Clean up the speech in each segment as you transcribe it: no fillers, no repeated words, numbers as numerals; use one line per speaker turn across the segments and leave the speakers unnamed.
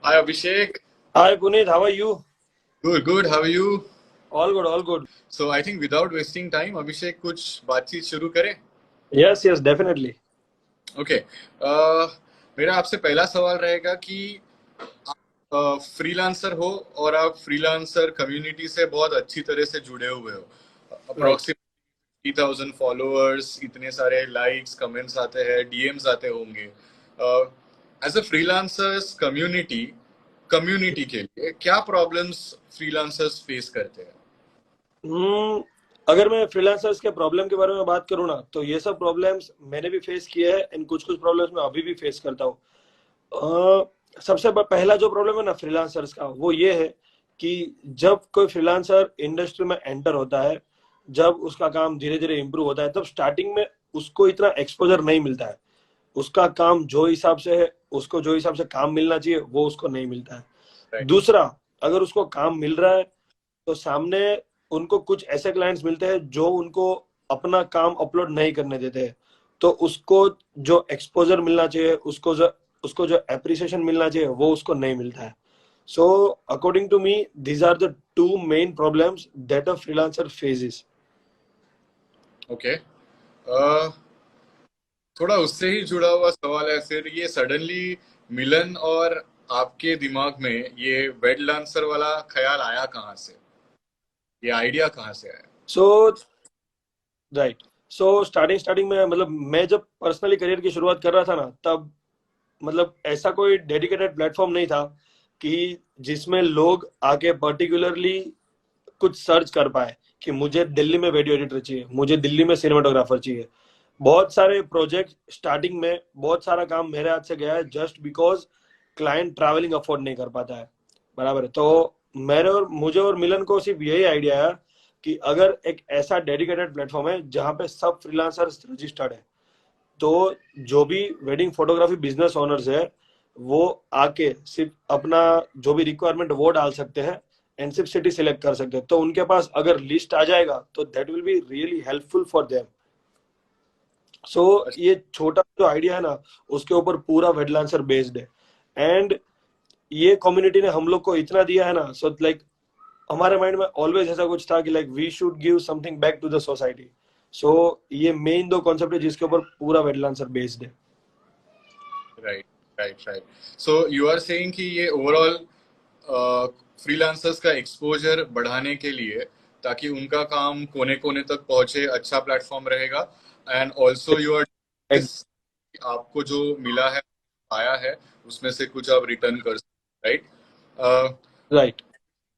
Hi Abhishek.
Hi Puneet, how are you?
Good, good. How are you?
All good, all good.
So I think without wasting time, Abhishek कुछ बातचीत शुरू करें.
Yes, definitely.
Okay. मेरा आपसे पहला सवाल रहेगा कि आप फ्रीलांसर हो और आप फ्रीलांसर कम्युनिटी से बहुत अच्छी तरह से जुड़े हुए हो.
Right.
अप्रोक्सीमेटली 50,000 फॉलोअर्स, इतने सारे लाइक्स, कमेंट्स आते हैं, डीएम्स आते होंगे. एज अ फ्रीलांसर्स कम्युनिटी के लिए क्या प्रॉब्लम्स फ्रीलांसर्स फेस करते हैं?
हम्म अगर मैं फ्रीलांसर्स के प्रॉब्लम के बारे में बात करूँ ना, तो ये सब प्रॉब्लम्स मैंने भी फेस किए हैं एंड कुछ कुछ प्रॉब्लम्स मैं अभी भी फेस करता हूँ. सबसे पहला जो प्रॉब्लम है ना फ्रीलांसर्स का, वो ये है कि जब कोई फ्रीलांसर इंडस्ट्री में एंटर होता है, जब उसका काम धीरे धीरे इम्प्रूव होता है, तब स्टार्टिंग में उसको इतना एक्सपोजर नहीं मिलता है. उसका काम जो हिसाब से है, उसको जो हिसाब से काम मिलना चाहिए, वो उसको नहीं मिलता है.
Right.
दूसरा, अगर उसको काम मिल रहा है तो सामने उनको कुछ ऐसे क्लाइंट्स मिलते हैं जो उनको अपना काम अपलोड नहीं करने देते हैं. तो उसको जो एक्सपोजर मिलना चाहिए, उसको जो एप्रिसिएशन मिलना चाहिए, वो उसको नहीं मिलता है. So according to me, these are the two main problems that a freelancer faces.
Okay. थोड़ा उससे ही जुड़ा हुआ सवाल है फिर, ये सडनली मिलन और आपके दिमाग में ये वेड लांसर वाला ख्याल आया कहाँ से? ये आइडिया कहाँ से आया?
सो राइट. सो स्टार्टिंग में, मतलब मैं जब पर्सनली करियर की शुरुआत कर रहा था ना, तब मतलब ऐसा कोई डेडिकेटेड प्लेटफॉर्म नहीं था कि जिसमें लोग आके पर्टिकुलरली कुछ सर्च कर पाए कि मुझे दिल्ली में वीडियो एडिटर चाहिए, मुझे दिल्ली में सिनेमाटोग्राफर चाहिए. बहुत सारे प्रोजेक्ट स्टार्टिंग में, बहुत सारा काम मेरे हाथ से गया है just because client travelling afford नहीं कर पाता है. बराबर है. तो मुझे और मिलन को सिर्फ यही आइडिया है कि अगर एक ऐसा डेडिकेटेड प्लेटफॉर्म है जहाँ पे सब फ्रीलांसर्स रजिस्टर्ड है, तो जो भी वेडिंग फोटोग्राफी बिजनेस ओनर्स है, वो आके सिर्फ अपना जो भी रिक्वायरमेंट वो डाल सकते हैं एंड सिर्फ सिटी सिलेक्ट कर सकते हैं. तो उनके पास अगर लिस्ट आ जाएगा तो that will be really helpful for them. So ये छोटा जो आइडिया है ना, उसके ऊपर पूरा वेडलांसर बेस्ड है. एंड ये कम्युनिटी ने हम लोग को इतना दिया है ना, सो लाइक हमारे माइंड में ऑलवेज ऐसा कुछ था कि like we should give something back to the society. So ये मेन दो कॉन्सेप्ट है जिसके ऊपर पूरा वेडलांसर बेस्ड है.
Right, right, right. So you are saying कि ये ओवरऑल फ्रीलांसर्स का एक्सपोजर बढ़ाने के लिए, ताकि उनका काम कोने कोने तक पहुंचे, अच्छा प्लेटफॉर्म रहेगा. एंड ऑल्सो यू आर, आपको जो मिला है, आया है, उसमें से कुछ आप रिटर्न कर सकते, राइट?
राइट.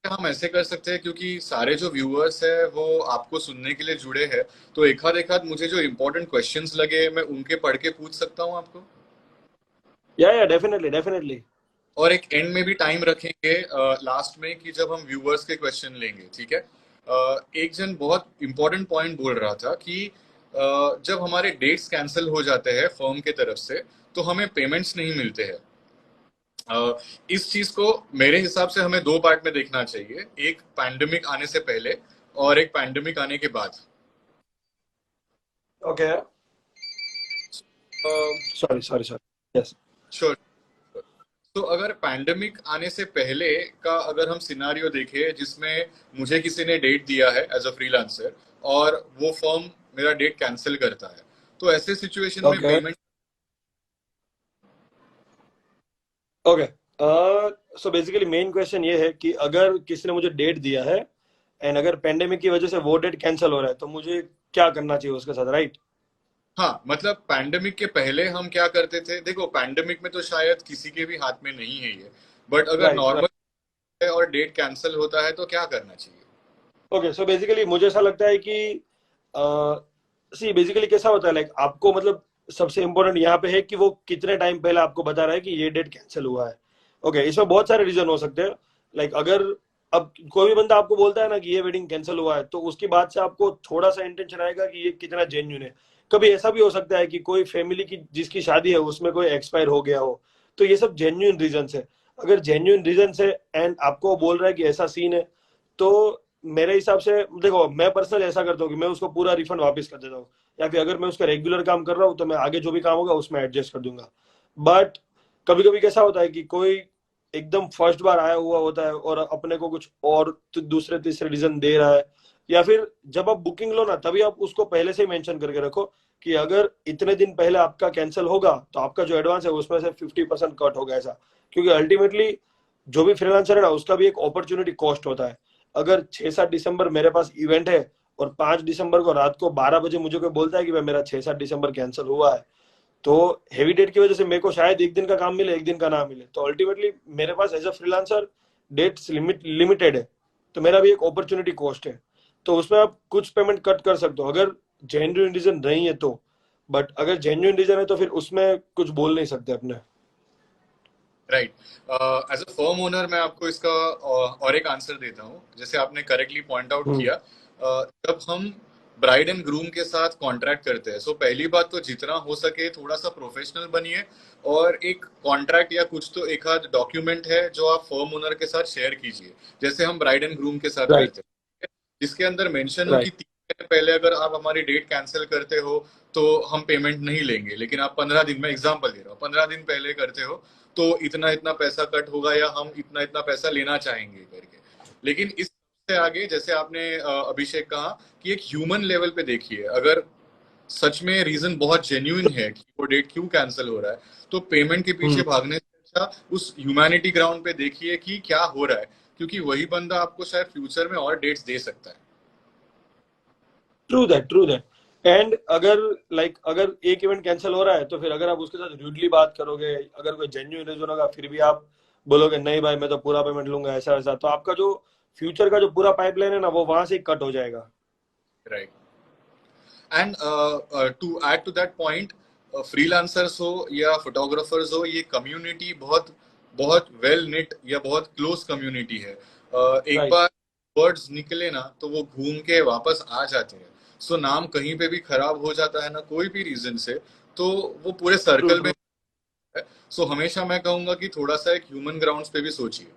हम ऐसे कर सकते हैं क्योंकि सारे जो व्यूअर्स है वो आपको सुनने के लिए जुड़े हैं, तो एक आध मुझे जो इम्पोर्टेंट क्वेश्चंस लगे मैं उनके पढ़ के पूछ सकता हूँ आपको.
या डेफिनेटली.
और एक एंड में भी टाइम रखेंगे लास्ट में कि जब हम व्यूअर्स के क्वेश्चन लेंगे, ठीक है? एक जन बहुत इंपॉर्टेंट पॉइंट बोल रहा था कि जब हमारे डेट्स कैंसिल हो जाते हैं फर्म के तरफ से, तो हमें पेमेंट्स नहीं मिलते हैं. इस चीज को मेरे हिसाब से हमें दो पार्ट में देखना चाहिए, एक पैंडेमिक आने से पहले और एक पैंडेमिक आने के बाद.
ओके. सॉरी. यस.
श्योर. तो अगर पैंडेमिक आने से पहले का अगर हम सिनारियो देखें जिसमें मुझे किसी ने डेट दिया है एज अ फ्रीलांसर और वो फर्म मेरा डेट कैंसिल करता है, तो ऐसे सिचुएशन में
okay.
Payment.
Okay. So basically main question ये है कि अगर किसी ने मुझे डेट दिया है एंड अगर पेंडेमिक की वजह से वो डेट कैंसिल हो रहा है, तो मुझे क्या करना चाहिए उसके साथ, राइट?
हाँ, मतलब पैंडेमिक के पहले हम क्या करते थे, देखो पैंडेमिक में तो शायद किसी के भी हाथ में नहीं है ये, बट अगर
राइट.
नॉर्मल है और डेट कैंसिल होता है तो क्या करना चाहिए?
ओके. सो बेसिकली मुझे ऐसा लगता है कि सी बेसिकली कैसा होता है, लाइक आपको मतलब सबसे इम्पोर्टेंट यहाँ पे है कि वो कितने टाइम पहले आपको बता रहा है कि ये डेट कैंसिल हुआ है. ओके. इसमें बहुत सारे रीजन हो सकते हैं. लाइक अगर अब कोई भी बंदा आपको बोलता है ना कि ये वेडिंग कैंसिल हुआ है, तो उसकी बात से आपको थोड़ा सा इंटेंशन आएगा कि ये कितना जेन्युइन है. कभी ऐसा भी हो सकता है कि कोई फैमिली की जिसकी शादी है उसमें कोई एक्सपायर हो गया हो. तो ये सब जेन्युइन रीजन है. अगर जेन्युइन रीजन है एंड आपको बोल रहा है कि ऐसा सीन है, तो मेरे हिसाब से देखो, मैं पर्सनली ऐसा करता हूँ कि मैं उसको पूरा रिफंड वापस कर देता हूँ, या फिर अगर मैं उसका रेगुलर काम कर रहा हूँ तो मैं आगे जो भी काम होगा उसमें एडजस्ट कर दूंगा। बट कभी कभी कैसा होता है कि कोई एकदम फर्स्ट बार आया हुआ होता है और अपने को कुछ और दूसरे तीसरे रीजन दे रहा है, या फिर जब आप बुकिंग लो ना तभी आप उसको पहले से ही मेंशन करके रखो कि अगर इतने दिन पहले आपका कैंसिल होगा तो आपका जो एडवांस है उसमें से 50% कट होगा, ऐसा। क्योंकि अल्टीमेटली जो भी फ्रीलांसर है ना उसका भी एक अपॉर्चुनिटी कॉस्ट होता है। अगर 6-7 दिसंबर मेरे पास इवेंट है और 5 दिसंबर को रात को 12 बजे मुझे कोई बोलता है कि भाई मेरा 6-7 दिसंबर कैंसिल हुआ है, तो हेवी डेट की वजह से मेरे को शायद एक दिन का काम मिले, एक दिन का ना मिले, तो अल्टीमेटली मेरे पास as a freelancer dates limited है, तो मेरा भी एक अपॉर्चुनिटी कॉस्ट है। तो उसमें आप कुछ पेमेंट कट कर सकते हो अगर जेन्युइन रीजन नहीं है तो। बट अगर जेन्युइन रीजन है तो फिर उसमें कुछ बोल नहीं सकते अपने।
Right. As a firm owner मैं आपको इसका और एक आंसर देता हूँ। जैसे आपने करेक्टली पॉइंट आउट
हम्म।
किया, जब हम ब्राइड एंड ग्रूम के साथ कॉन्ट्रैक्ट करते हैं, सो पहली बात तो जितना हो सके थोड़ा सा प्रोफेशनल बनिए, और एक कॉन्ट्रैक्ट या कुछ तो एक आध डॉक्यूमेंट है जो आप फर्म ओनर के साथ शेयर कीजिए, जैसे हम ब्राइड एंड ग्रूम के साथ
राइट।
करते हैं, जिसके अंदर मेंशन हो कि
राइट।
3 महीने पहले अगर आप हमारी डेट कैंसिल करते हो तो हम पेमेंट नहीं लेंगे, लेकिन आप 15 दिन, में एग्जाम्पल दे रहा हूँ, 15 दिन पहले करते हो तो इतना इतना पैसा कट होगा या हम इतना इतना पैसा लेना चाहेंगे करके। लेकिन इस से आगे, जैसे आपने अभिषेक कहा कि एक ह्यूमन लेवल पे देखिए, अगर सच में रीजन बहुत जेन्युइन है कि वो डेट क्यों कैंसिल हो रहा है, तो पेमेंट के पीछे
हम्म।
भागने से अच्छा उस ह्यूमैनिटी ग्राउंड पे देखिए कि क्या हो रहा है, क्योंकि वही बंदा आपको शायद फ्यूचर में और डेट्स दे सकता है।
True that, true that. And अगर अगर एक इवेंट कैंसिल हो रहा है तो फिर अगर आप उसके साथ रूडली बात करोगे, अगर कोई जेन्युइन रीजन होगा, फिर भी आप बोलोगे नहीं भाई मैं तो पूरा पेमेंट लूंगा ऐसा वैसा, तो आपका जो फ्यूचर का जो पूरा पाइपलाइन है ना वो वहां से ही कट हो जाएगा।
Right. And to add to that point, freelancers हो या फोटोग्राफर्स हो, ये कम्युनिटी बहुत बहुत वेल निट या बहुत क्लोज कम्युनिटी है। एक
राइट।
बार वर्ड्स निकले ना तो वो घूम के वापस आ जाते हैं। सो नाम कहीं पे भी खराब हो जाता है ना कोई भी रीजन से, तो वो पूरे
ट्रू
सर्कल में
ट्रू।
है। सो हमेशा मैं कहूंगा कि थोड़ा सा एक ह्यूमन ग्राउंड्स पे भी सोचिए।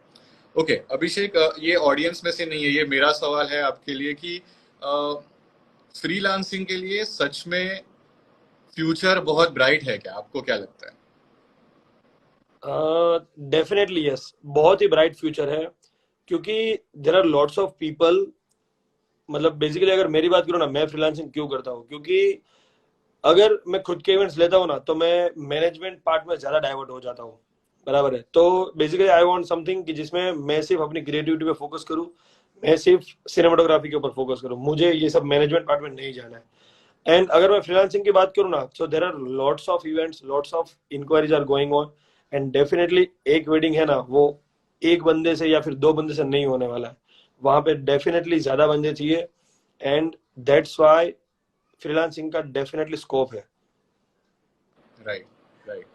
ओके अभिषेक, ये ऑडियंस में से नहीं है, ये मेरा सवाल है आपके लिए कि फ्रीलांसिंग के लिए सच में फ्यूचर बहुत ब्राइट है क्या? आपको क्या लगता है?
डेफिनेटली यस, बहुत ही ब्राइट फ्यूचर है। क्योंकि there are lots of people, मतलब बेसिकली अगर मेरी बात करूँ ना, मैं फ्रीलांसिंग क्यों करता हूँ, क्योंकि अगर मैं खुद के इवेंट्स लेता हूँ ना तो मैं मैनेजमेंट पार्ट में ज्यादा डाइवर्ट हो जाता हूँ। बराबर है, तो बेसिकली आई वांट समथिंग कि जिसमें मैं सिर्फ अपनी क्रिएटिविटी पे फोकस करूँ, मैं सिर्फ सिनेमाटोग्राफी के ऊपर फोकस करूँ, मुझे ये सब मैनेजमेंट पार्ट में नहीं जाना है। एंड अगर मैं फ्रीलांसिंग की बात करूँ ना, so there are lots of events, lots of inquiries are going on. And definitely एक वेडिंग है ना वो एक बंदे से या फिर दो बंदे से नहीं होने वाला है, वहां पे डेफिनेटली ज्यादा बंदे चाहिए। एंड दैट्स वाई फ्रीलांसिंग का डेफिनेटली स्कोप है।
Right. Right.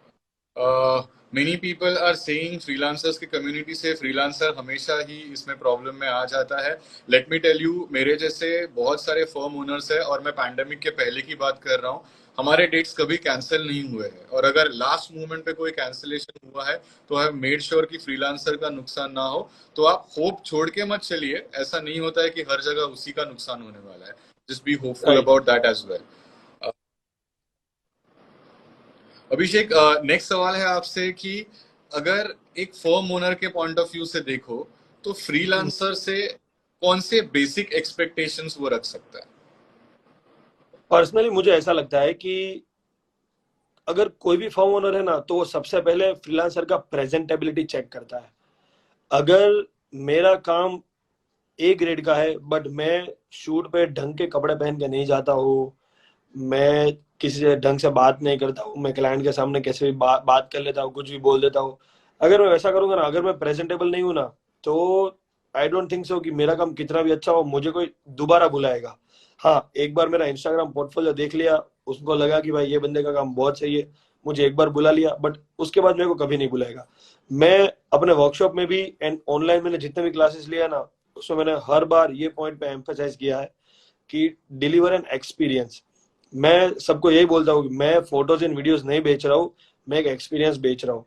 Many people are saying freelancers की कम्युनिटी से फ्रीलांसर हमेशा ही इसमें प्रॉब्लम में आ जाता है। लेट मी टेल यू, मेरे जैसे बहुत सारे फर्म ओनर्स है, और मैं पैंडेमिक के पहले की बात कर रहा हूँ, हमारे डेट्स कभी कैंसिल नहीं हुए हैं, और अगर लास्ट मोमेंट पे कोई कैंसिलेशन हुआ है तो आई हैव मेड श्योर कि फ्रीलांसर का नुकसान ना हो। तो आप होप छोड़ के मत चलिए, ऐसा नहीं होता है कि हर जगह उसी का नुकसान होने वाला है। Just be hopeful
right.
About that as well. Abhishek, next सवाल है आपसे कि अगर एक फर्म ओनर के पॉइंट ऑफ व्यू से देखो तो फ्रीलांसर से कौन से बेसिक एक्सपेक्टेशंस वो रख सकता है?
पर्सनली मुझे ऐसा लगता है कि अगर कोई भी फर्म ओनर है ना तो वो सबसे पहले फ्रीलांसर का प्रेजेंटेबिलिटी चेक करता है। अगर मेरा काम ए ग्रेड का है बट मैं शूट पे ढंग के कपड़े पहन के नहीं जाता हूँ, मैं किसी से ढंग से बात नहीं करता हूँ, मैं क्लाइंट के सामने कैसे भी बात कर लेता हूँ, कुछ भी बोल देता हूँ, अगर मैं वैसा करूंगा ना, अगर मैं प्रेजेंटेबल नहीं हूँ ना, तो आई डोंट थिंक सो कि मेरा काम कितना भी अच्छा हो मुझे कोई दोबारा बुलाएगा। हाँ, एक बार मेरा इंस्टाग्राम पोर्टफोलियो देख लिया, उसको लगा कि भाई ये बंदे का काम बहुत सही है, मुझे एक बार बुला लिया, बट उसके बाद मेरे को कभी नहीं बुलाएगा। मैं अपने वर्कशॉप में भी एंड ऑनलाइन मैंने जितने भी क्लासेस लिया ना, उसमें मैंने हर बार ये पॉइंट पे एम्फेसाइज किया है कि डिलीवर एन एक्सपीरियंस। मैं सबको यही बोलता हूँ कि मैं फोटोज एंड वीडियोस नहीं बेच रहा हूँ, मैं एक एक्सपीरियंस बेच रहा हूँ।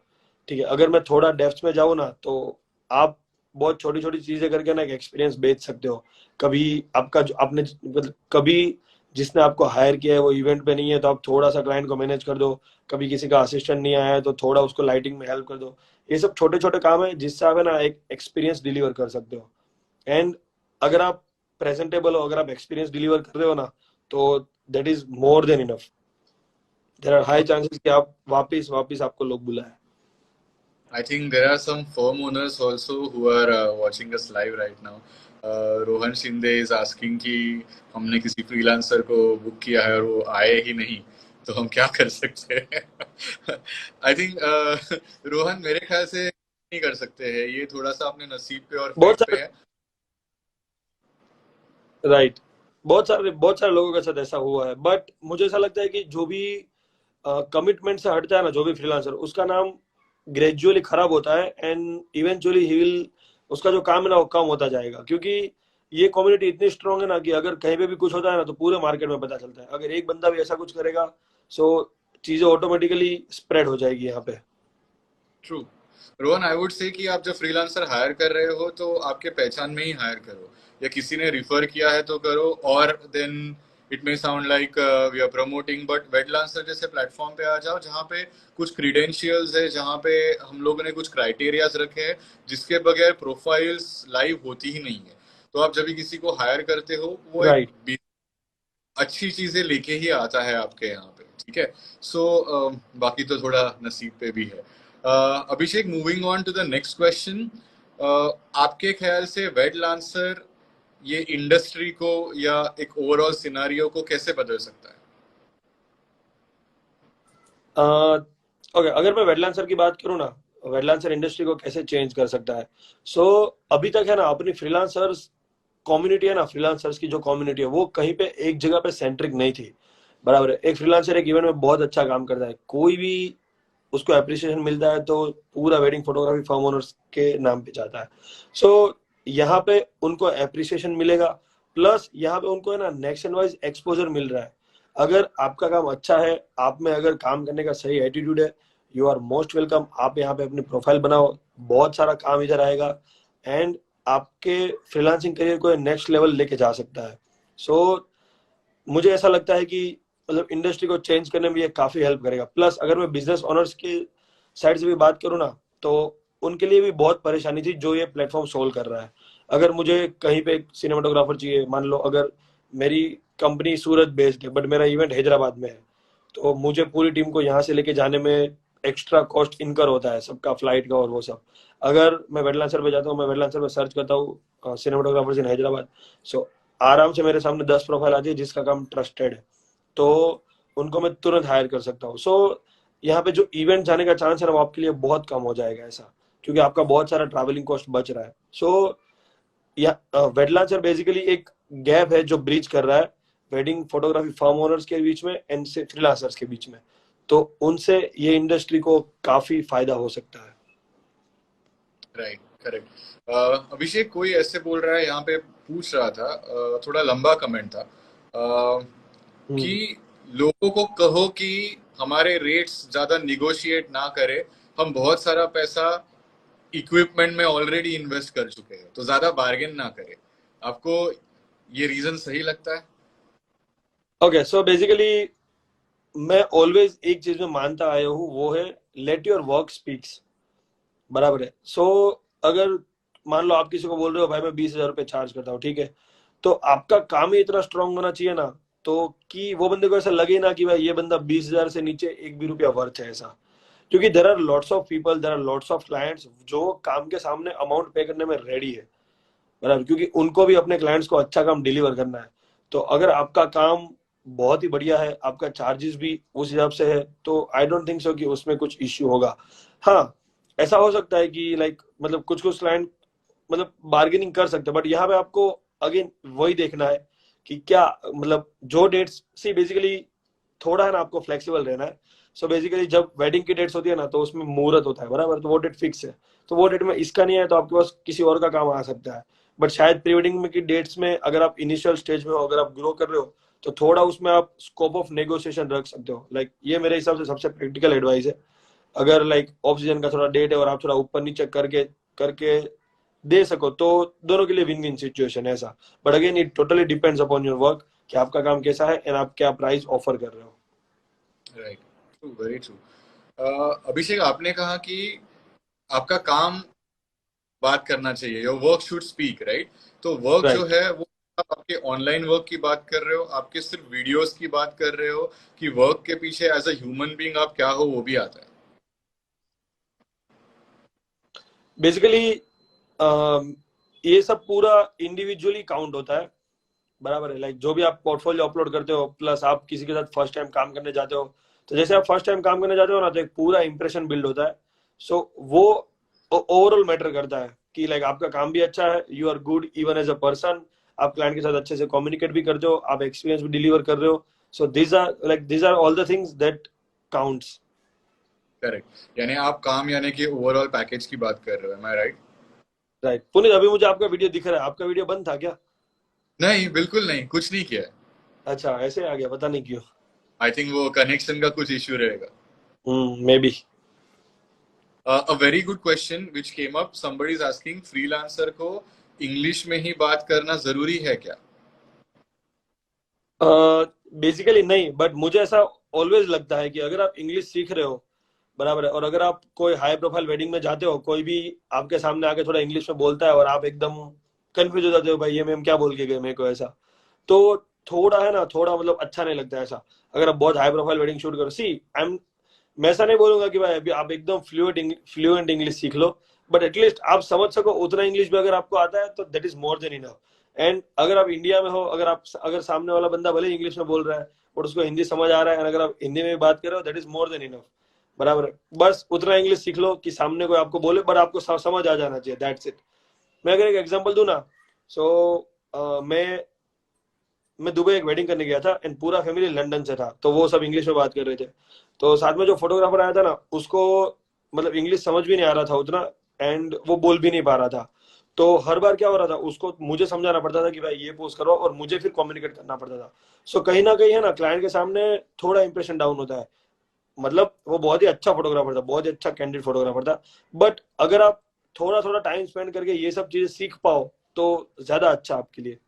ठीक है, अगर मैं थोड़ा डेप्थ में जाऊँ ना तो आप बहुत छोटी छोटी चीजें करके ना एक एक्सपीरियंस बेच सकते हो। कभी आपका जो आपने मतलब कभी जिसने आपको हायर किया है वो इवेंट पे नहीं है तो आप थोड़ा सा क्लाइंट को मैनेज कर दो। कभी किसी का असिस्टेंट नहीं आया है तो थोड़ा उसको लाइटिंग में हेल्प कर दो। ये सब छोटे छोटे काम है जिससे आप है ना एक एक्सपीरियंस डिलीवर कर सकते हो। एंड अगर आप प्रेजेंटेबल हो, अगर आप एक्सपीरियंस डिलीवर कर रहे हो ना, तो that is more than enough. There are high chances कि आप वापिस वापिस आपको लोग बुलाए।
I think there are some firm owners also who are watching us live right now. Rohan Shinde is asking कि हमने किसी फ्रीलांसर को बुक किया है और वो आए ही नहीं, तो हम क्या कर सकते हैं? आई थिंक रोहन मेरे ख्याल से नहीं कर सकते हैं, ये थोड़ा सा अपने नसीब पे और
बहुत
फेट पे
सारे
है।
राइट, बहुत सारे लोगों के साथ ऐसा हुआ है। बट मुझे ऐसा लगता है कि जो भी कमिटमेंट से हटता है ना, जो भी फ्रीलांसर, उसका नाम ग्रेजुअली खराब होता है एंड इवेंचुअली ही विल, उसका जो काम है ना वो कम होता जाएगा। क्योंकि ये कम्युनिटी इतनी स्ट्रांग है ना कि अगर कहीं पे भी कुछ होता है ना तो पूरे मार्केट में पता चलता है। अगर एक बंदा भी ऐसा कुछ करेगा सो चीजें ऑटोमेटिकली स्प्रेड हो जाएगी यहाँ पे।
True. Rohan, I would say कि आप जब फ्रीलांसर हायर कर रहे हो तो आपके पहचान में ही हायर करो, या किसी ने रिफर किया है तो करो, और then it may sound like we are promoting, but Wedlancer जैसे प्लेटफॉर्म पे आ जाओ जहाँ पे कुछ क्रीडेंशियल्स है, जहाँ पे हम लोगों ने कुछ क्राइटेरियाज रखे हैं जिसके बगैर प्रोफाइल्स लाइव होती ही नहीं है। तो आप जब भी किसी को हायर करते हो वो एक
राइट।
अच्छी चीजें लेके ही आता है आपके यहाँ पे, ठीक है। सो बाकी तो थोड़ा नसीब पे भी है। Abhishek, moving on to the next question, आपके ख्याल से वेट लांसर ये इंडस्ट्री को या एक ओवरऑल सिनारियो को कैसे बदल सकता है?
ओके, अगर मैं वेटलांसर की बात करूँ ना, वेटलांसर इंडस्ट्री को कैसे चेंज कर सकता है। सो अभी तक है ना अपनी फ्रीलांसर्स कम्युनिटी है ना, फ्रीलांसर्स की जो कम्युनिटी है वो कहीं पे एक जगह पे सेंट्रिक नहीं थी। बराबर है, एक फ्रीलांसर एक इवेंट में बहुत अच्छा काम करता है, कोई भी उसको अप्रिसिएशन मिलता है तो पूरा वेडिंग फोटोग्राफी फर्म ओनर्स के नाम पे जाता है। सो यहाँ पे उनको अप्रिसिएशन मिलेगा, प्लस यहाँ पे उनको है ना नेक्स्ट वाइज एक्सपोजर मिल रहा है। अगर आपका काम अच्छा है, आप में अगर काम करने का सही एटीट्यूड है, यू आर मोस्ट वेलकम। आप यहाँ पे अपनी प्रोफाइल बनाओ, बहुत सारा काम इधर आएगा एंड आपके फ्रीलांसिंग करियर को नेक्स्ट लेवल लेके जा सकता है। सो मुझे ऐसा लगता है कि मतलब इंडस्ट्री को चेंज करने में ये काफी हेल्प करेगा। प्लस अगर मैं बिजनेस ओनर्स की साइड से भी बात करूँ ना, तो उनके लिए भी बहुत परेशानी थी जो ये प्लेटफॉर्म सोल्व कर रहा है। अगर मुझे कहीं पे सिनेमाटोग्राफर चाहिए, मान लो अगर मेरी कंपनी सूरत बेस्ड है बट मेरा इवेंट हैदराबाद में है, तो मुझे पूरी टीम को यहाँ से लेके जाने में एक्स्ट्रा कॉस्ट इनकर होता है, सबका फ्लाइट का और वो सब। अगर मैं वेटलांसर पे जाता हूँ, मैं वेटलांसर पे सर्च करता हूँ सिनेमाटोग्राफर्स इन हैदराबाद, सो आराम से मेरे सामने 10 प्रोफाइल आती है जिसका काम ट्रस्टेड है, तो उनको मैं तुरंत हायर कर सकता हूँ। सो यहाँ पे जो इवेंट जाने का चांस है ना वो आपके लिए बहुत कम हो जाएगा ऐसा, क्योंकि आपका बहुत सारा ट्रैवलिंग कॉस्ट बच रहा है। सो या वेटलांसर बेसिकली एक गैप है जो ब्रिज कर रहा है वेडिंग फोटोग्राफी फर्म ओनर्स के बीच में एंड से फ्रीलांसर्स के बीच में। तो उनसे ये इंडस्ट्री को काफी फायदा हो सकता है।
Right, correct. अभिषेक, कोई ऐसे बोल रहा है यहाँ पे, पूछ रहा था, थोड़ा लंबा कमेंट था,
हम्म।
कि लोगों को कहो कि हमारे रेट्स ज्यादा निगोशिएट ना करे, हम बहुत सारा पैसा इक्विपमेंट में ऑलरेडी इन्वेस्ट कर चुके हैं, तो ज्यादा बार्गेन ना करे। आपको ये रीजन सही लगता है?
ओके, सो बेसिकली मैं ऑलवेज एक चीज में मानता आया हूँ, वो है लेट योर वर्क स्पीक्स। बराबर है। सो अगर मान लो आप किसी को बोल रहे हो भाई मैं 20,000 रुपये चार्ज करता हूँ, ठीक है, तो आपका काम ही इतना स्ट्रांग होना चाहिए ना, तो कि वो बंदे को ऐसा लगे ना कि भाई ये बंदा 20,000 से नीचे एक भी रुपया वर्थ है ऐसा। क्योंकि there are lots of people, there are lots of clients जो काम के सामने अमाउंट पे करने में रेडी है। बराबर, क्योंकि उनको भी अपने क्लाइंट्स को अच्छा काम डिलीवर करना है। तो अगर आपका काम बहुत ही बढ़िया है, आपका चार्जेस भी उस हिसाब से है, तो आई डोंट थिंक सो कि उसमें कुछ इश्यू होगा। हाँ, ऐसा हो सकता है कि लाइक मतलब कुछ कुछ क्लाइंट मतलब बार्गेनिंग कर सकते हैं, बट यहाँ पे आपको अगेन वही देखना है कि क्या मतलब जो डेट्स सी बेसिकली थोड़ा है ना आपको फ्लेक्सिबल रहना है। सो बेसिकली जब वेडिंग की डेट्स होती है ना तो उसमें मुहूर्त होता है, बराबर, तो वो डेट फिक्स है। तो वो डेट में इसका नहीं है तो आपके पास किसी और का काम आ सकता है। बट शायद प्री वेडिंग में की डेट्स में अगर आप इनिशियल स्टेज में हो, अगर आप ग्रो कर रहे हो, तो थोड़ा उसमें आप स्कोप ऑफ नेगोशिएशन रख सकते हो। लाइक ये मेरे हिसाब से सबसे प्रैक्टिकल एडवाइस है। अगर लाइक ऑफ सीजन का थोड़ा डेट है और आप थोड़ा ऊपर नीचे करके करके दे सको तो दोनों के लिए विन विन सिचुएशन है ऐसा। But again it totally depends upon your work कि आपका काम कैसा है एंड आप क्या प्राइस ऑफर कर रहे हो।
Right, true, very true. Abhishek, आपने कहा कि आपका काम बात करना चाहिए, your work should speak, right? तो वर्क जो
राइट।
है वो, आप आपके ऑनलाइन वर्क की बात कर रहे हो, आपके सिर्फ वीडियोस की बात कर रहे हो, कि वर्क के पीछे एज अ ह्यूमन बीइंग आप क्या हो वो भी आता है?
बेसिकली ये सब पूरा इंडिविजुअली काउंट होता है, बराबर है। लाइक जो भी आप पोर्टफोलियो अपलोड करते हो प्लस आप किसी के साथ फर्स्ट टाइम काम करने जाते हो, तो जैसे आप फर्स्ट टाइम काम करने जाते हो ना तो एक पूरा इंप्रेशन बिल्ड होता है। सो वो ओवरऑल मैटर करता है कि लाइक आपका काम भी अच्छा है, you are good even as a person, आप क्लाइंट के साथ अच्छे से कम्युनिकेट भी करते हो, आप एक्सपीरियंस भी डिलीवर कर रहे हो। So this are all the things that counts.
Correct, यानी आप काम यानी कि ओवरऑल पैकेज की बात कर रहे हो, एम आई राइट?
राइट। पुनीत, अभी मुझे आपका वीडियो दिख रहा है, आपका वीडियो बंद था क्या?
नहीं, बिल्कुल नहीं, कुछ नहीं किया है।
अच्छा, ऐसे आ गया, पता नहीं क्यों।
आई थिंक वो कनेक्शन का कुछ इश्यू रहेगा।
May be.
A very good question which came up. Somebody is asking, freelancer को इंग्लिश में ही बात करना जरूरी है क्या?
बेसिकली नहीं, बट मुझे ऐसा ऑलवेज लगता है कि अगर आप इंग्लिश सीख रहे हो, बराबर है, और अगर आप कोई हाई प्रोफाइल वेडिंग में जाते हो, कोई भी आपके सामने आके थोड़ा इंग्लिश में बोलता है और आप एकदम कंफ्यूज हो जाते हो, भाई ये मैम क्या बोल के गए मेरे को, ऐसा तो थोड़ा है ना, थोड़ा मतलब अच्छा नहीं लगता है ऐसा। अगर आप बहुत हाई प्रोफाइल वेडिंग शूट करो, सी आई एम, मैं ऐसा नहीं बोलूंगा कि भाई अभी आप एकदम फ्लुएंट इंग्लिश सीख लो, बट एटलीस्ट आप समझ सको उतना इंग्लिश भी अगर आपको आता है तो that is more than enough. And अगर आप इंडिया में हो, अगर सामने वाला बंदा भले इंग्लिश में बोल रहा है और उसको हिंदी समझ आ रहा है, अगर आप हिंदी में भी बात कर रहे हो, that is more than enough, बराबर है। बस उतना इंग्लिश सीख लो कि सामने कोई आपको बोले बट आपको समझ आ जाना चाहिए, दैट्स इट। मैं अगर एक एग्जांपल दूं ना, सो मैं दुबई एक वेडिंग करने गया था एंड पूरा फैमिली लंदन से था, तो वो सब इंग्लिश में बात कर रहे थे। तो साथ में जो फोटोग्राफर आया था ना, उसको मतलब इंग्लिश समझ भी नहीं आ रहा था उतना, एंड वो बोल भी नहीं पा रहा था। तो हर बार क्या हो रहा था, उसको मुझे समझाना पड़ता था कि भाई ये पोस्ट करो, और मुझे फिर कम्युनिकेट करना पड़ता था। सो कहीं ना कहीं है ना, क्लाइंट के सामने थोड़ा इंप्रेशन डाउन होता है। मतलब वो बहुत ही अच्छा फोटोग्राफर था, बहुत ही अच्छा कैंडिड फोटोग्राफर था, बट अगर आप थोड़ा थोड़ा टाइम स्पेंड करके ये सब चीजें सीख पाओ तो ज्यादा अच्छा आपके लिए।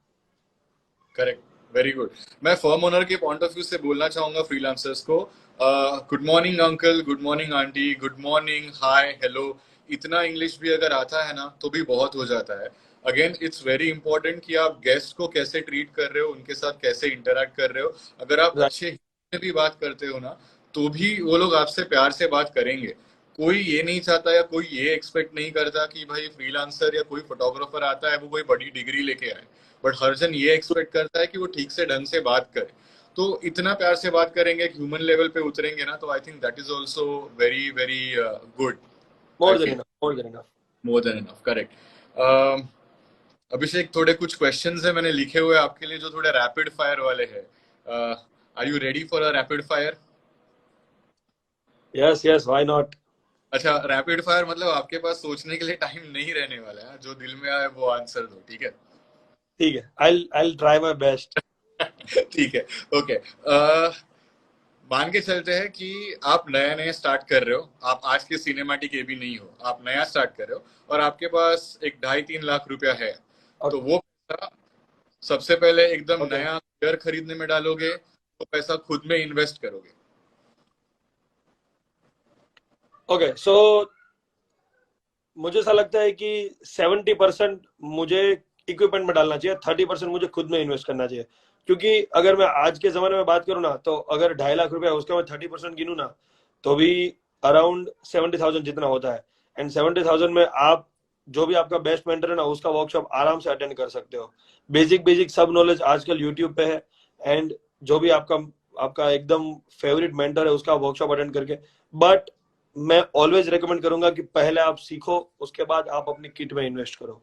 Correct, very good. मैं फर्म ओनर के पॉइंट ऑफ व्यू से बोलना चाहूंगा फ्रीलांसर्स को, good morning uncle, good morning aunty, good morning, hi, hello, इतना इंग्लिश भी अगर आता है ना तो भी बहुत हो जाता है। अगेन इट्स वेरी इंपॉर्टेंट कि आप गेस्ट को कैसे ट्रीट कर रहे हो, उनके साथ कैसे इंटरेक्ट कर रहे हो। अगर आप
राइट।
अच्छे हिंदी में भी बात करते हो ना, तो भी वो लोग आपसे प्यार से बात करेंगे। कोई ये नहीं चाहता या कोई ये एक्सपेक्ट नहीं करता कि भाई फ्रीलांसर या कोई फोटोग्राफर आता है वो कोई बड़ी डिग्री लेके आए, बट हर जन ये एक्सपेक्ट करता है कि वो ठीक से ढंग से बात करे। तो इतना प्यार से बात करेंगे, ह्यूमन लेवल पे उतरेंगे ना, तो I think that is also very very good. I
more than
feel
enough, more than enough.
More than enough, correct. Abhishek, थोड़े कुछ क्वेश्चंस है मैंने लिखे हुए आपके लिए जो थोड़े रैपिड फायर वाले हैं। Are you ready for a rapid fire?
Yes yes, why not.
अच्छा, रैपिड फायर मतलब आपके पास सोचने के लिए टाइम नहीं रहने वाला है, जो दिल में आए वो आंसर दो, ठीक है?
ठीक है, आई ट्राई माय बेस्ट।
ठीक है, ओके। मान के चलते हैं कि आप नया नया स्टार्ट कर रहे हो, आप आज के सिनेमैटिक ए भी नहीं हो, आप नया स्टार्ट कर रहे हो और आपके पास एक 2.5-3 लाख रुपया है, तो वो पैसा सबसे पहले एकदम
ओके
नया घर खरीदने में डालोगे, वो पैसा खुद में इन्वेस्ट करोगे?
ओके। सो मुझे ऐसा लगता है कि 70% मुझे इक्विपमेंट में डालना चाहिए, 30% मुझे खुद में इन्वेस्ट करना चाहिए। क्योंकि अगर मैं आज के जमाने में बात करूँ ना, तो अगर 2.5 लाख रुपया उसका मैं 30% गिनूँ ना, तो भी अराउंड 70,000 जितना होता है। एंड 70,000 में आप जो भी आपका बेस्ट मेंटर है ना, उसका वर्कशॉप आराम से अटेंड कर सकते हो। बेसिक बेसिक सब नॉलेज आजकल यूट्यूब पे है। एंड जो भी आपका आपका एकदम फेवरेट मेंटर है उसका वर्कशॉप अटेंड करके। बट मैं ऑलवेज रेकमेंड करूंगा कि पहले आप सीखो, उसके बाद आप अपनी किट में इन्वेस्ट करो,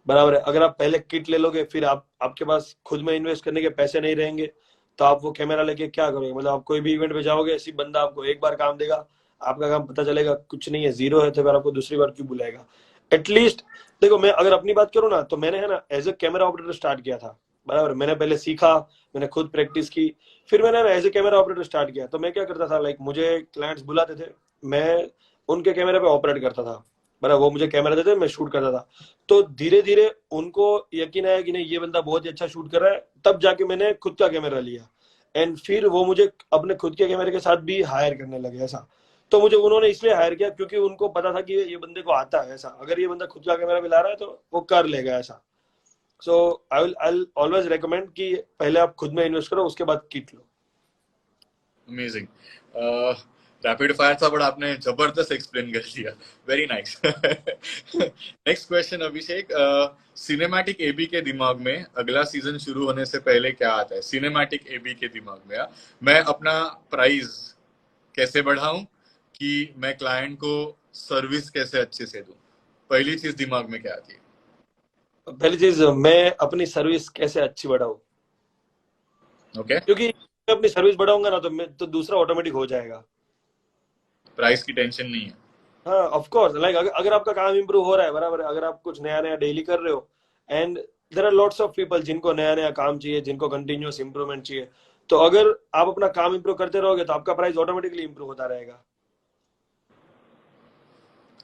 बराबर है। अगर आप पहले किट ले लोगे फिर आपके पास खुद में इन्वेस्ट करने के पैसे नहीं रहेंगे, तो आप वो कैमरा लेके क्या करोगे? मतलब आप कोई भी इवेंट पे जाओगे, ऐसी बंदा आपको एक बार काम देगा, आपका काम पता चलेगा कुछ नहीं है, जीरो है, तो फिर आपको दूसरी बार क्यों बुलाएगा? एटलीस्ट देखो, मैं अगर अपनी बात करूँ ना, तो मैंने है ना as a camera operator start किया था, बराबर। मैंने पहले सीखा, मैंने खुद प्रैक्टिस की, फिर मैंने as a camera operator start किया। तो मैं क्या करता था, लाइक मुझे क्लाइंट्स बुलाते थे, मैं उनके कैमरे पे ऑपरेट करता था। बराबर, वो मुझे कैमरा देते, मैं शूट करता था। तो धीरे धीरे उनको यकीन आया कि नहीं ये बंदा बहुत ही अच्छा शूट कर रहा है, तब जाके मैंने खुद का कैमरा लिया। एंड फिर वो मुझे अपने खुद के कैमरे के साथ भी हायर करने लगे ऐसा। तो मुझे उन्होंने इसलिए हायर किया क्योंकि उनको पता था कि ये बंदे को आता है ऐसा, अगर ये बंदा खुद का कैमरा भी ला रहा है तो वो कर लेगा ऐसा। सो आई ऑलवेज रेकमेंड कि पहले आप खुद में इन्वेस्ट करो, उसके बाद किट लो।
अमेजिंग। रैपिड फायर था बट आपने जबरदस्त एक्सप्लेन कर दिया। Very nice. नेक्स्ट क्वेश्चन अभिषेक, सिनेमैटिक एबी के दिमाग में अगला सीजन शुरू होने से पहले क्या आता है? सिनेमैटिक एबी के दिमाग में मैं अपना प्राइस कैसे बढ़ाऊं कि मैं क्लाइंट को सर्विस कैसे अच्छे से दूं, पहली चीज दिमाग में क्या आती है?
पहली चीज, मैं अपनी सर्विस कैसे अच्छी बढ़ाऊं,
ओके।
क्योंकि मैं अपनी सर्विस बढ़ाऊंगा ना तो दूसरा ऑटोमेटिक हो जाएगा।
प्राइस की टेंशन नहीं है।
हाँ ऑफ कोर्स, लाइक अगर आपका काम इंप्रूव हो रहा है, बराबर है, अगर आप कुछ नया नया डेली कर रहे हो, and there are lots of people जिनको नया नया काम चाहिए, जिनको कंटिन्यूअस इंप्रूवमेंट चाहिए, तो अगर आप अपना काम इंप्रूव करते रहोगे तो आपका प्राइस ऑटोमेटिकली इंप्रूव होता रहेगा।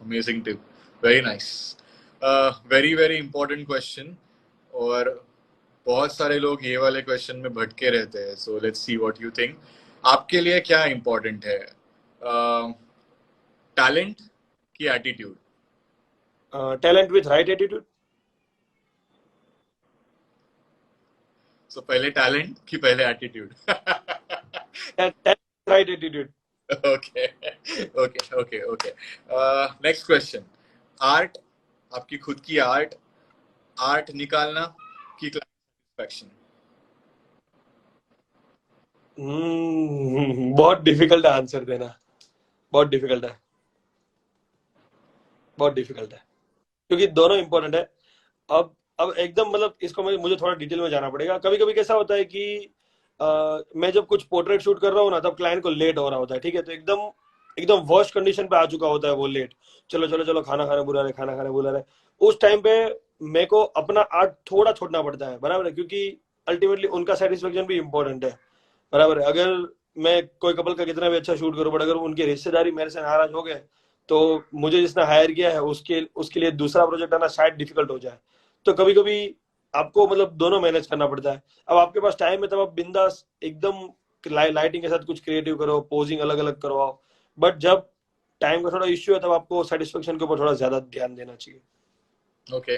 Amazing tip, very nice. Very very important question, और बहुत सारे लोग ये वाले क्वेश्चन में भटके रहते हैं, so let's see what you think. आपके लिए क्या इंपॉर्टेंट है, टैलेंट की attitude?
Talent with right attitude.
So पहले टैलेंट कि पहले attitude?
Right attitude.
Okay okay okay okay. Next question, art, आपकी खुद की आर्ट, आर्ट निकालना कि क्लाइंट सेटिस्फैक्शन?
बहुत डिफिकल्ट है आंसर देना, बहुत डिफिकल्ट है, बहुत डिफिकल्ट है, क्योंकि दोनों इंपॉर्टेंट है। अब एकदम मतलब इसको मुझे थोड़ा डिटेल में जाना पड़ेगा। कभी कभी कैसा होता है कि मैं जब कुछ पोर्ट्रेट शूट कर रहा हूँ ना, तब क्लाइंट को लेट हो रहा होता है, ठीक है, तो एकदम एकदम वर्स्ट कंडीशन पे आ चुका होता है वो लेट, चलो चलो चलो खाना खाने बुला रहे, खाना खाने बुला रहे। उस टाइम पे मेरे को अपना आर्ट थोड़ा छोड़ना पड़ता है, बराबर है, क्योंकि अल्टीमेटली उनका सेटिस्फेक्शन भी इंपॉर्टेंट है, बराबर है। अगर मैं कोई कपल का कितना भी अच्छा शूट करूँ, बट अगर उनकी रिश्तेदारी मेरे से नाराज हो गए, तो मुझे जिसने हायर किया है उसके उसके लिए दूसरा प्रोजेक्ट आना शायद डिफिकल्ट हो जाए। तो कभी कभी आपको मतलब दोनों मैनेज करना पड़ता है। अब आपके पास टाइम है तब आप बिंदास एकदम लाइटिंग के साथ कुछ क्रिएटिव करो, पोजिंग अलग अलग करवाओ, बट जब टाइम का थोड़ा इश्यू है तब आपको सेटिस्फेक्शन के ऊपर थोड़ा ज्यादा ध्यान देना चाहिए।
ओके।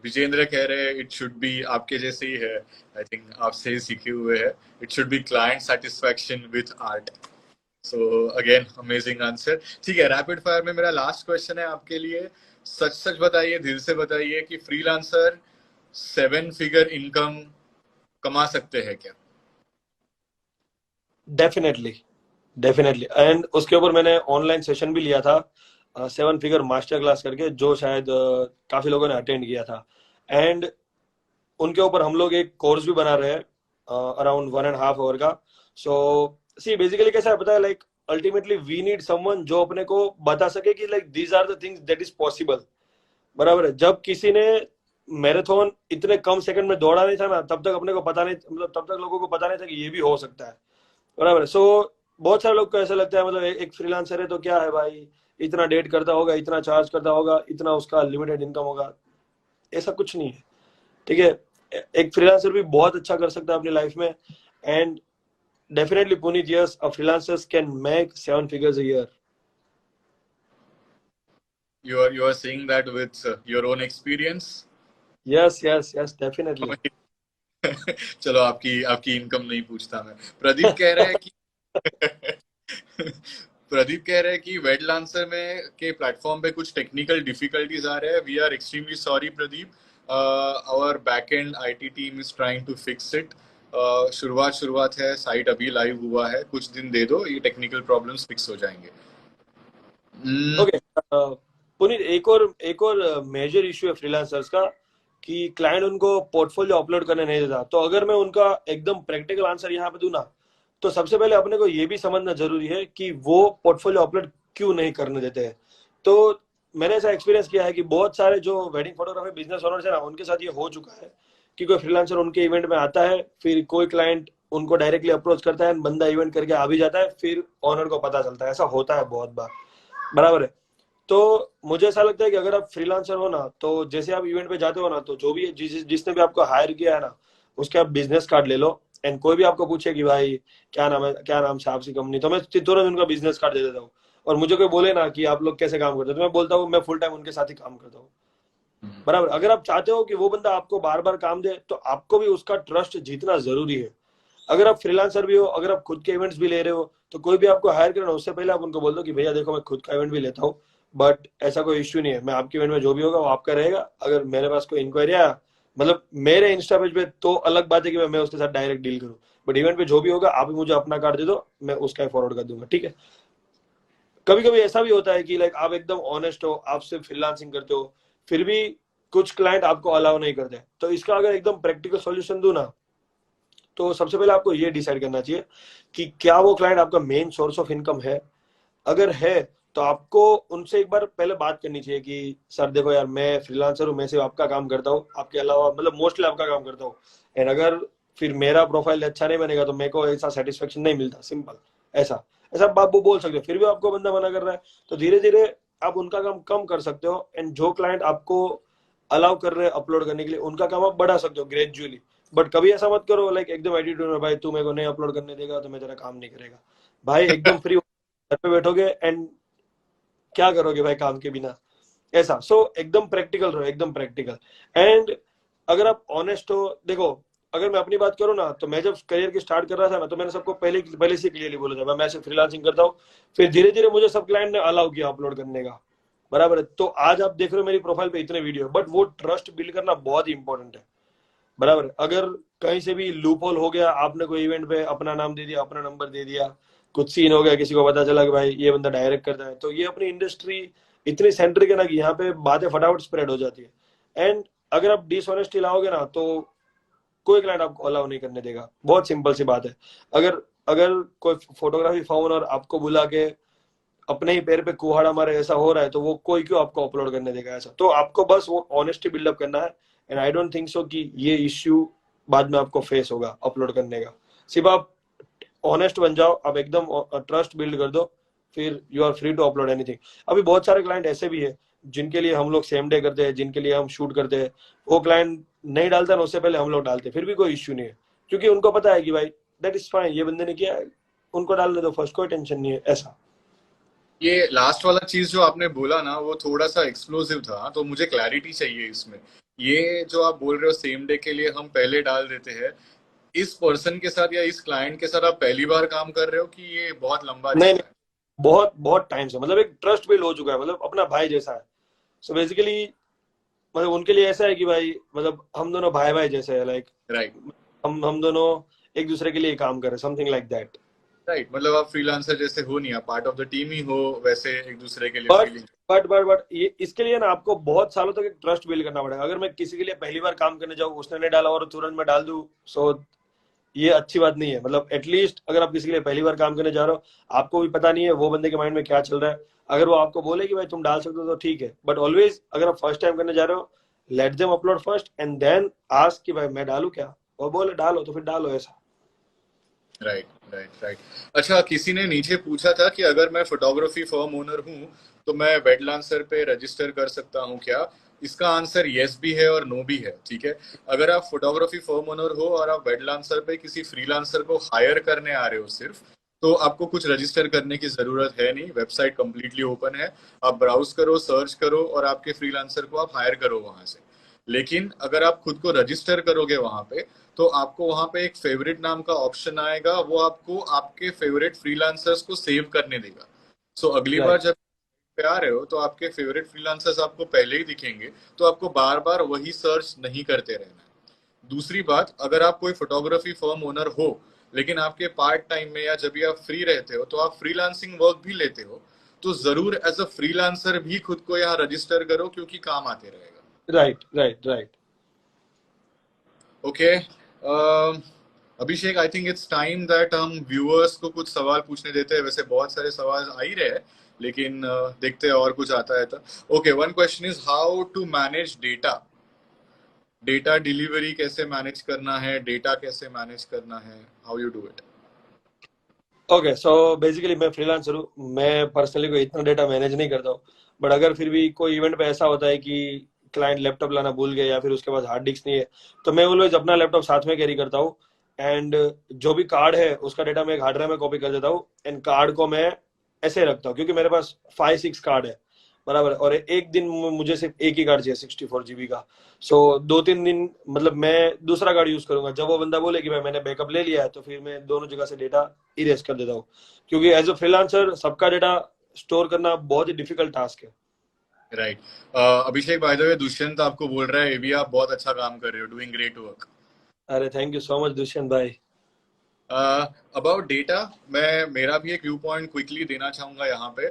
विजेंद्र कह रहे हैं इट शुड बी, आपके जैसे ही है, आई थिंक आपसे ही सीखे हुए हैं, it should be client satisfaction with art. So again amazing answer. ठीक है, रैपिड फायर में मेरा लास्ट क्वेश्चन है आपके लिए। सच सच बताइए, दिल से बताइए कि फ्रीलांसर 7 फिगर इनकम कमा सकते हैं क्या?
Definitely, definitely. एंड उसके ऊपर मैंने ऑनलाइन सेशन भी लिया था, 7 फिगर मास्टर क्लास करके, जो शायद काफी लोगों ने अटेंड किया था। एंड उनके ऊपर हम लोग एक कोर्स भी बना रहे हैं, अराउंड 1.5 आवर का। सो सी बेसिकली कैसा है पता है, like ultimately we need someone जो अपने को बता सके कि like these are the things that is possible, बराबर है। जब किसी ने मैराथन इतने कम सेकंड में दौड़ा नहीं था ना, तब तक अपने को पता नहीं, मतलब तब तक लोगों को पता नहीं था कि ये भी हो सकता है, बराबर है। सो बहुत सारे लोग को ऐसा लगता है, मतलब एक फ्रीलांसर है तो क्या है भाई, इतना डेट करता होगा, इतना चार्ज करता होगा, इतना उसका लिमिटेड इनकम होगा। ऐसा कुछ नहीं है, ठीक है। एक फ्रीलांसर भी बहुत अच्छा कर सकता है अपनी लाइफ में। And definitely Puneet, yes, a freelancers can make 7 figures a year.
You are saying that with your own experience?
Yes yes yes, definitely.
चलो, आपकी आपकी इनकम नहीं पूछता मैं। प्रदीप कह रहे हैं कि प्रदीप कह रहे हैं कि वेट लांसर में के प्लेटफॉर्म पे कुछ टेक्निकल डिफिकल्टीज आ रहे हैं। We are extremely sorry Pradeep, our back end IT team is trying to fix it. शुरुआत है, साइट अभी लाइव हुआ है, कुछ दिन दे दो, ये टेक्निकल प्रॉब्लम्स फिक्स हो जाएंगे।
ओके, पुनीत, एक और मेजर इशू है फ्रीलांसर्स का, कि क्लाइंट उनको पोर्टफोलियो अपलोड करने नहीं देता। तो अगर मैं उनका एकदम प्रैक्टिकल आंसर यहाँ पे दूं ना, तो सबसे पहले अपने को ये भी समझना जरूरी है कि वो पोर्टफोलियो अपलोड क्यों नहीं करने देते हैं। तो मैंने ऐसा एक्सपीरियंस किया है कि बहुत सारे जो वेडिंग फोटोग्राफी बिजनेस ओनर्स है ना, उनके साथ ये हो चुका है कि कोई फ्रीलांसर उनके इवेंट में आता है, फिर कोई क्लाइंट उनको डायरेक्टली अप्रोच करता है, बंदा इवेंट करके आ भी जाता है, फिर ऑनर को पता चलता है। ऐसा होता है बहुत बार, बराबर है। तो मुझे ऐसा लगता है कि अगर आप फ्रीलांसर हो ना, तो जैसे आप इवेंट पे जाते हो ना, तो जो भी जिसने भी आपको हायर किया है ना, उसके आप बिजनेस कार्ड ले लो। एंड कोई भी आपको पूछे कि भाई क्या नाम है, क्या नाम से आपकी कंपनी, तो मैं तुरंत उनका बिजनेस कार्ड दे देता हूँ। और मुझे कोई बोले ना कि आप लोग कैसे काम करते हो, तो मैं बोलता हूँ मैं फुल टाइम उनके साथ ही काम करता हूँ। बराबर, अगर आप चाहते हो कि वो बंदा आपको बार बार काम दे, तो आपको भी उसका ट्रस्ट जीतना जरूरी है। अगर आप फ्रीलांसर भी हो, अगर आप खुद के इवेंट्स भी ले रहे हो, तो कोई भी आपको हायर करना, उससे पहले आप उनको बोल दो कि भैया देखो मैं खुद का इवेंट भी लेता हूँ, बट ऐसा कोई इश्यू नहीं है, मैं आपके इवेंट में जो भी होगा वो आपका रहेगा। अगर मेरे पास कोई इंक्वायरी आया, मतलब मेरे इंस्टा पेज पे तो अलग बात है कि मैं उसके साथ डायरेक्ट डील करूँ, बट इवेंट पे जो भी होगा आप ही मुझे अपना कार्ड दे दो, मैं उसका फॉरवर्ड कर दूंगा, ठीक है। कभी कभी ऐसा भी होता है कि लाइक आप एकदम ऑनेस्ट हो, आप सिर्फ फ्रीलांसिंग करते हो, फिर भी कुछ क्लाइंट आपको अलाउ नहीं करते, तो इसका अगर एकदम प्रैक्टिकल सॉल्यूशन दूं ना, तो सबसे पहले आपको ये डिसाइड करना चाहिए कि क्या वो क्लाइंट आपका मेन सोर्स ऑफ इनकम है। अगर है, तो आपको उनसे एक बार पहले बात करनी चाहिए कि सर देखो यार, मैं फ्रीलांसर हूँ, मैं सिर्फ आपका काम करता हूँ, आपके अलावा मतलब मोस्टली आपका काम करता हूँ। एंड अगर फिर मेरा प्रोफाइल अच्छा नहीं बनेगा तो मेरे को ऐसा सेटिस्फेक्शन नहीं मिलता, सिंपल। ऐसा ऐसा आप वो बोल सकते हो, फिर भी आपको बंदा मना कर रहा है, तो धीरे धीरे आप उनका काम कम कर सकते हो। एंड जो क्लाइंट आपको अलाउ कर रहे हैं अपलोड करने के लिए, उनका काम आप बढ़ा सकते हो ग्रेजुअली। बट कभी ऐसा मत करो लाइक एकदम एटीट्यूड में, भाई तू मेरे को नहीं अपलोड करने देगा तो मैं तेरा काम नहीं करेगा। भाई एकदम फ्री घर पे बैठोगे एंड क्या करोगे भाई काम के बिना, ऐसा। सो एकदम प्रैक्टिकल रहो, एकदम प्रैक्टिकल। एंड अगर आप ऑनेस्ट हो, देखो अगर मैं अपनी बात करूँ ना, तो मैं जब करियर की स्टार्ट कर रहा था ना, तो मैंने सबको पहले पहले से क्लियरली बोला था मैं ऐसे फ्रीलांसिंग करता हूँ। फिर धीरे धीरे मुझे सब क्लाइंट ने अलाउ किया अपलोड करने का। बराबर है, तो आज आप देख रहे हो मेरी प्रोफाइल पे इतने वीडियो, बट वो ट्रस्ट बिल्ड करना बहुत इंपॉर्टेंट है। बराबर, अगर कहीं से भी लूप होल हो गया, आपने कोई इवेंट पे अपना नाम दे दिया, अपना नंबर दे दिया, कुछ सीन हो गया, किसी को पता चला कि भाई ये बंदा डायरेक्ट करता है, तो ये अपनी इंडस्ट्री इतनी सेंट्रिक है ना कि यहाँ पे बातें फटाफट स्प्रेड हो जाती है। एंड अगर आप डिसऑनेस्टी लाओगे ना, तो कोई क्लाइंट आपको अलाउ नहीं करने देगा, बहुत सिंपल सी बात है। अगर अगर कोई फोटोग्राफी फाउंडर आपको बुला के अपने ही पैर पे कुहाड़ा मारे ऐसा हो रहा है, तो वो कोई क्यों आपको अपलोड करने देगा ऐसा। तो आपको बस वो ऑनेस्टी बिल्डअप करना है। And I don't think so कि ये इश्यू बाद में आपको फेस होगा अपलोड करने का। सिर्फ आप ऑनेस्ट बन जाओ, आप एकदम ट्रस्ट बिल्ड कर दो, फिर you are free to upload anything. अभी बहुत सारे क्लाइंट ऐसे भी है जिनके लिए हम लोग सेम डे करते हैं, जिनके लिए हम शूट करते हैं, वो क्लाइंट नहीं डालता ना, उससे पहले हम लोग डालते हैं, फिर भी कोई इश्यू नहीं है, क्योंकि उनको पता है कि भाई दैट इज फाइन, ये बंदे ने किया है, उनको डालने दो फर्स्ट, कोई टेंशन नहीं है ऐसा।
ये लास्ट वाला चीज जो आपने बोला ना, वो थोड़ा सा एक्सप्लोसिव था, तो मुझे क्लैरिटी चाहिए इसमें। ये जो आप बोल रहे हो सेम डे के लिए हम पहले डाल देते हैं, इस पर्सन के साथ या इस क्लाइंट के साथ आप पहली बार काम कर रहे हो कि ये बहुत लंबा
नहीं
चल
नहीं,
रहा है?
बहुत बहुत टाइम से, मतलब एक ट्रस्ट बिल्ड हो चुका है, मतलब अपना भाई जैसा है। सो बेसिकली मतलब उनके लिए ऐसा है कि भाई मतलब हम दोनों भाई भाई जैसे है, लाइक
राइट।
हम दोनों एक दूसरे के लिए काम कर रहे हैं, समथिंग लाइक दैट।
राइट, मतलब आप फ्रीलांसर जैसे हो नहीं, आप पार्ट ऑफ द टीम ही हो, वैसे एक दूसरे के लिए
बट
फीलिंग।
बट ये इसके लिए ना आपको बहुत सालों तक एक ट्रस्ट बिल्ड करना पड़ेगा। अगर मैं किसी के लिए पहली बार काम करने जाऊँ, उसने नहीं डाला और तुरंत मैं डाल दूं, सो ये अच्छी बात नहीं है। मतलब एटलीस्ट अगर आप किसी के लिए पहली बार काम करने जा रहे हो, आपको भी पता नहीं है वो बंदे के माइंड में क्या चल रहा है। अगर वो आपको बोले कि भाई तुम डाल सकते हो तो ठीक है, बट ऑलवेज अगर आप फर्स्ट टाइम करने जा रहे हो, let them upload first and then ask कि भाई मैं डालू क्या, और बोले डालो तो फिर डालो ऐसा।
Right, right, right. अच्छा, किसी ने नीचे पूछा था कि अगर मैं फोटोग्राफी फर्म ओनर हूँ तो मैं वेडलांसर पे रजिस्टर कर सकता हूँ क्या? इसका आंसर यस भी है और नो भी है, ठीक है। अगर आप फोटोग्राफी फर्म ओनर हो और आप वेडलांसर पे किसी फ्रीलांसर को हायर करने आ रहे हो सिर्फ, तो आपको कुछ रजिस्टर करने की जरूरत है नहीं। वेबसाइट कंप्लीटली ओपन है, आप ब्राउज करो, सर्च करो और आपके फ्रीलांसर को आप हायर करो वहां से। लेकिन अगर आप खुद को रजिस्टर करोगे वहां पे, तो आपको वहां पे एक फेवरेट नाम का ऑप्शन आएगा, वो आपको आपके फेवरेट फ्रीलांसर्स को सेव करने देगा। सो अगली बार
राइट
जब पे आ रहे हो तो आपके फेवरेट फ्रीलांसर्स आपको पहले ही दिखेंगे, तो आपको बार बार वही सर्च नहीं करते रहना है। दूसरी बात, अगर आप कोई फोटोग्राफी फर्म ओनर हो लेकिन आपके पार्ट टाइम में या जब भी आप फ्री रहते हो तो आप फ्रीलांसिंग वर्क भी लेते हो, तो जरूर एज अ फ्रीलांसर भी खुद को यहाँ रजिस्टर करो, क्योंकि काम आते रहेगा।
Right right right.
Okay. Abhishek, I think it's time that हम व्यूअर्स को कुछ सवाल पूछने देते हैं। वैसे बहुत सारे सवाल आ ही रहे हैं, लेकिन देखते हैं और कुछ आता है तो। Okay, one question is how to manage data. Data delivery कैसे मैनेज करना है, डेटा कैसे मैनेज करना है, how you do it?
Okay, so basically मैं फ्रीलांसर हूँ, मैं पर्सनली कोई इतना डेटा मैनेज नहीं करता हूँ। बट अगर फिर भी कोई इवेंट पे ऐसा होता है कि क्लाइंट लैपटॉप लाना भूल गया या फिर उसके पास हार्ड डिस्क नहीं है, तो मैं ऑलवेज अपना लैपटॉप साथ में कैरी करता हूँ। एंड जो भी कार्ड है उसका डेटा मैं एक हार्ड ड्राइव में कॉपी कर देता हूँ, एंड कार्ड को मैं ऐसे रखता हूँ क्योंकि मेरे पास 5-6 कार्ड है, बराबर। और एक दिन मुझे सिर्फ एक ही कार्ड चाहिए 64 GB का। सो 2-3 दिन मतलब मैं दूसरा कार्ड यूज करूंगा, जब वो बंदा बोले कि भाई मैंने बैकअप ले लिया है, तो फिर मैं दोनों जगह से डेटा इरेज कर देता हूँ। क्योंकि एज अ फ्रीलांसर सबका डेटा स्टोर करना बहुत ही डिफिकल्ट टास्क है।
Right. Abhishek, by the way Dushyant आपको बोल रहा है, ये भी आप बहुत अच्छा काम कर रहे हो, डूइंग ग्रेट वर्क।
अरे thank you so much Dushyant भाई।
अबाउट डेटा, मैं मेरा भी एक व्यू पॉइंट क्विकली देना चाहूंगा यहाँ पे।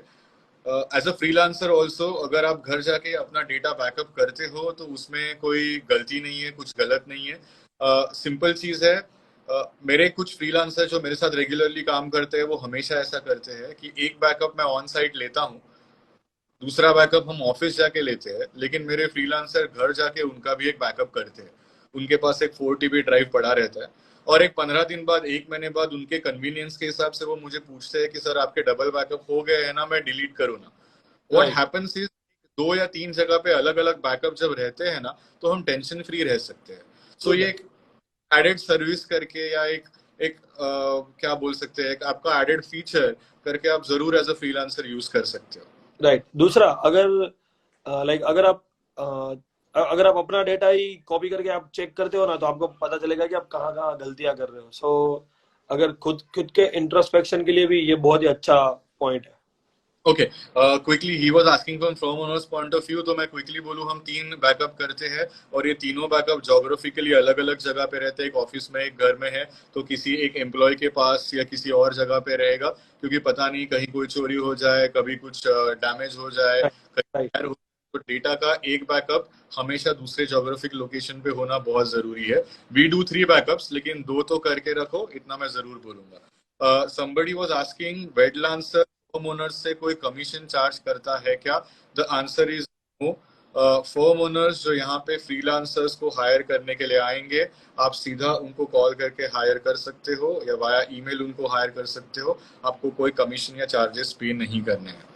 एज अ फ्रीलांसर ऑल्सो, अगर आप घर जाके अपना डेटा बैकअप करते हो तो उसमें कोई गलती नहीं है, कुछ गलत नहीं है। सिंपल चीज है। मेरे कुछ फ्रीलांसर जो मेरे साथ रेगुलरली काम करते हैं वो हमेशा ऐसा करते हैं कि एक बैकअप मैं ऑन साइट लेता हूँ, दूसरा बैकअप हम ऑफिस जाके लेते हैं, लेकिन मेरे फ्रीलांसर घर जाके उनका भी एक बैकअप करते हैं। उनके पास एक 4 TB ड्राइव पड़ा रहता है, और एक 15 दिन बाद, 1 महीने बाद उनके कन्वीनियंस के हिसाब से वो मुझे पूछते हैं कि सर आपके डबल बैकअप हो गए हैं ना, मैं डिलीट करूँ ना। What
right.
हैपेंस इज, 2 या 3 जगह पे अलग अलग बैकअप जब रहते हैं ना, तो हम टेंशन फ्री रह सकते हैं। सो
ट्रू
ये
दैट।
एक एडेड सर्विस करके, या एक एक क्या बोल सकते हैं, एक आपका एडेड फीचर करके आप जरूर एज अ फ्रीलांसर यूज कर सकते हो।
राइट। दूसरा, अगर लाइक अगर आप अपना डेटा ही कॉपी करके आप चेक करते हो ना, तो आपको पता चलेगा कि आप कहाँ कहाँ गलतियां कर रहे हो। सो अगर खुद खुद के इंट्रोस्पेक्शन के लिए भी ये बहुत ही अच्छा पॉइंट है।
Okay, quickly he was asking from owners point of view, तो मैं क्विकली बोलूँ, हम 3 बैकअप करते हैं, और ये तीनों बैकअप जोग्राफिकली अलग अलग जगह पे रहते हैं। एक ऑफिस में, एक घर में है, तो किसी एक एम्प्लॉय के पास या किसी और जगह पे रहेगा, क्योंकि पता नहीं कहीं कोई चोरी हो जाए, कभी कुछ डैमेज हो जाए,
राइट।
कहीं
राइट।
fire हो। तो डेटा का एक बैकअप हमेशा दूसरे जोग्राफिक लोकेशन पे होना बहुत जरूरी है। वी डू 3 बैकअप्स, लेकिन 2 तो करके रखो, इतना मैं जरूर बोलूंगा। somebody was asking, Wedlance firm owners से कोई कमीशन चार्ज करता है क्या? The answer is no. Firm owners जो यहाँ पे फ्रीलांसर्स को हायर करने के लिए आएंगे, आप सीधा उनको कॉल करके हायर कर सकते हो, या वाया ईमेल उनको हायर कर सकते हो। आपको कोई कमीशन या चार्जेस पे नहीं करने हैं।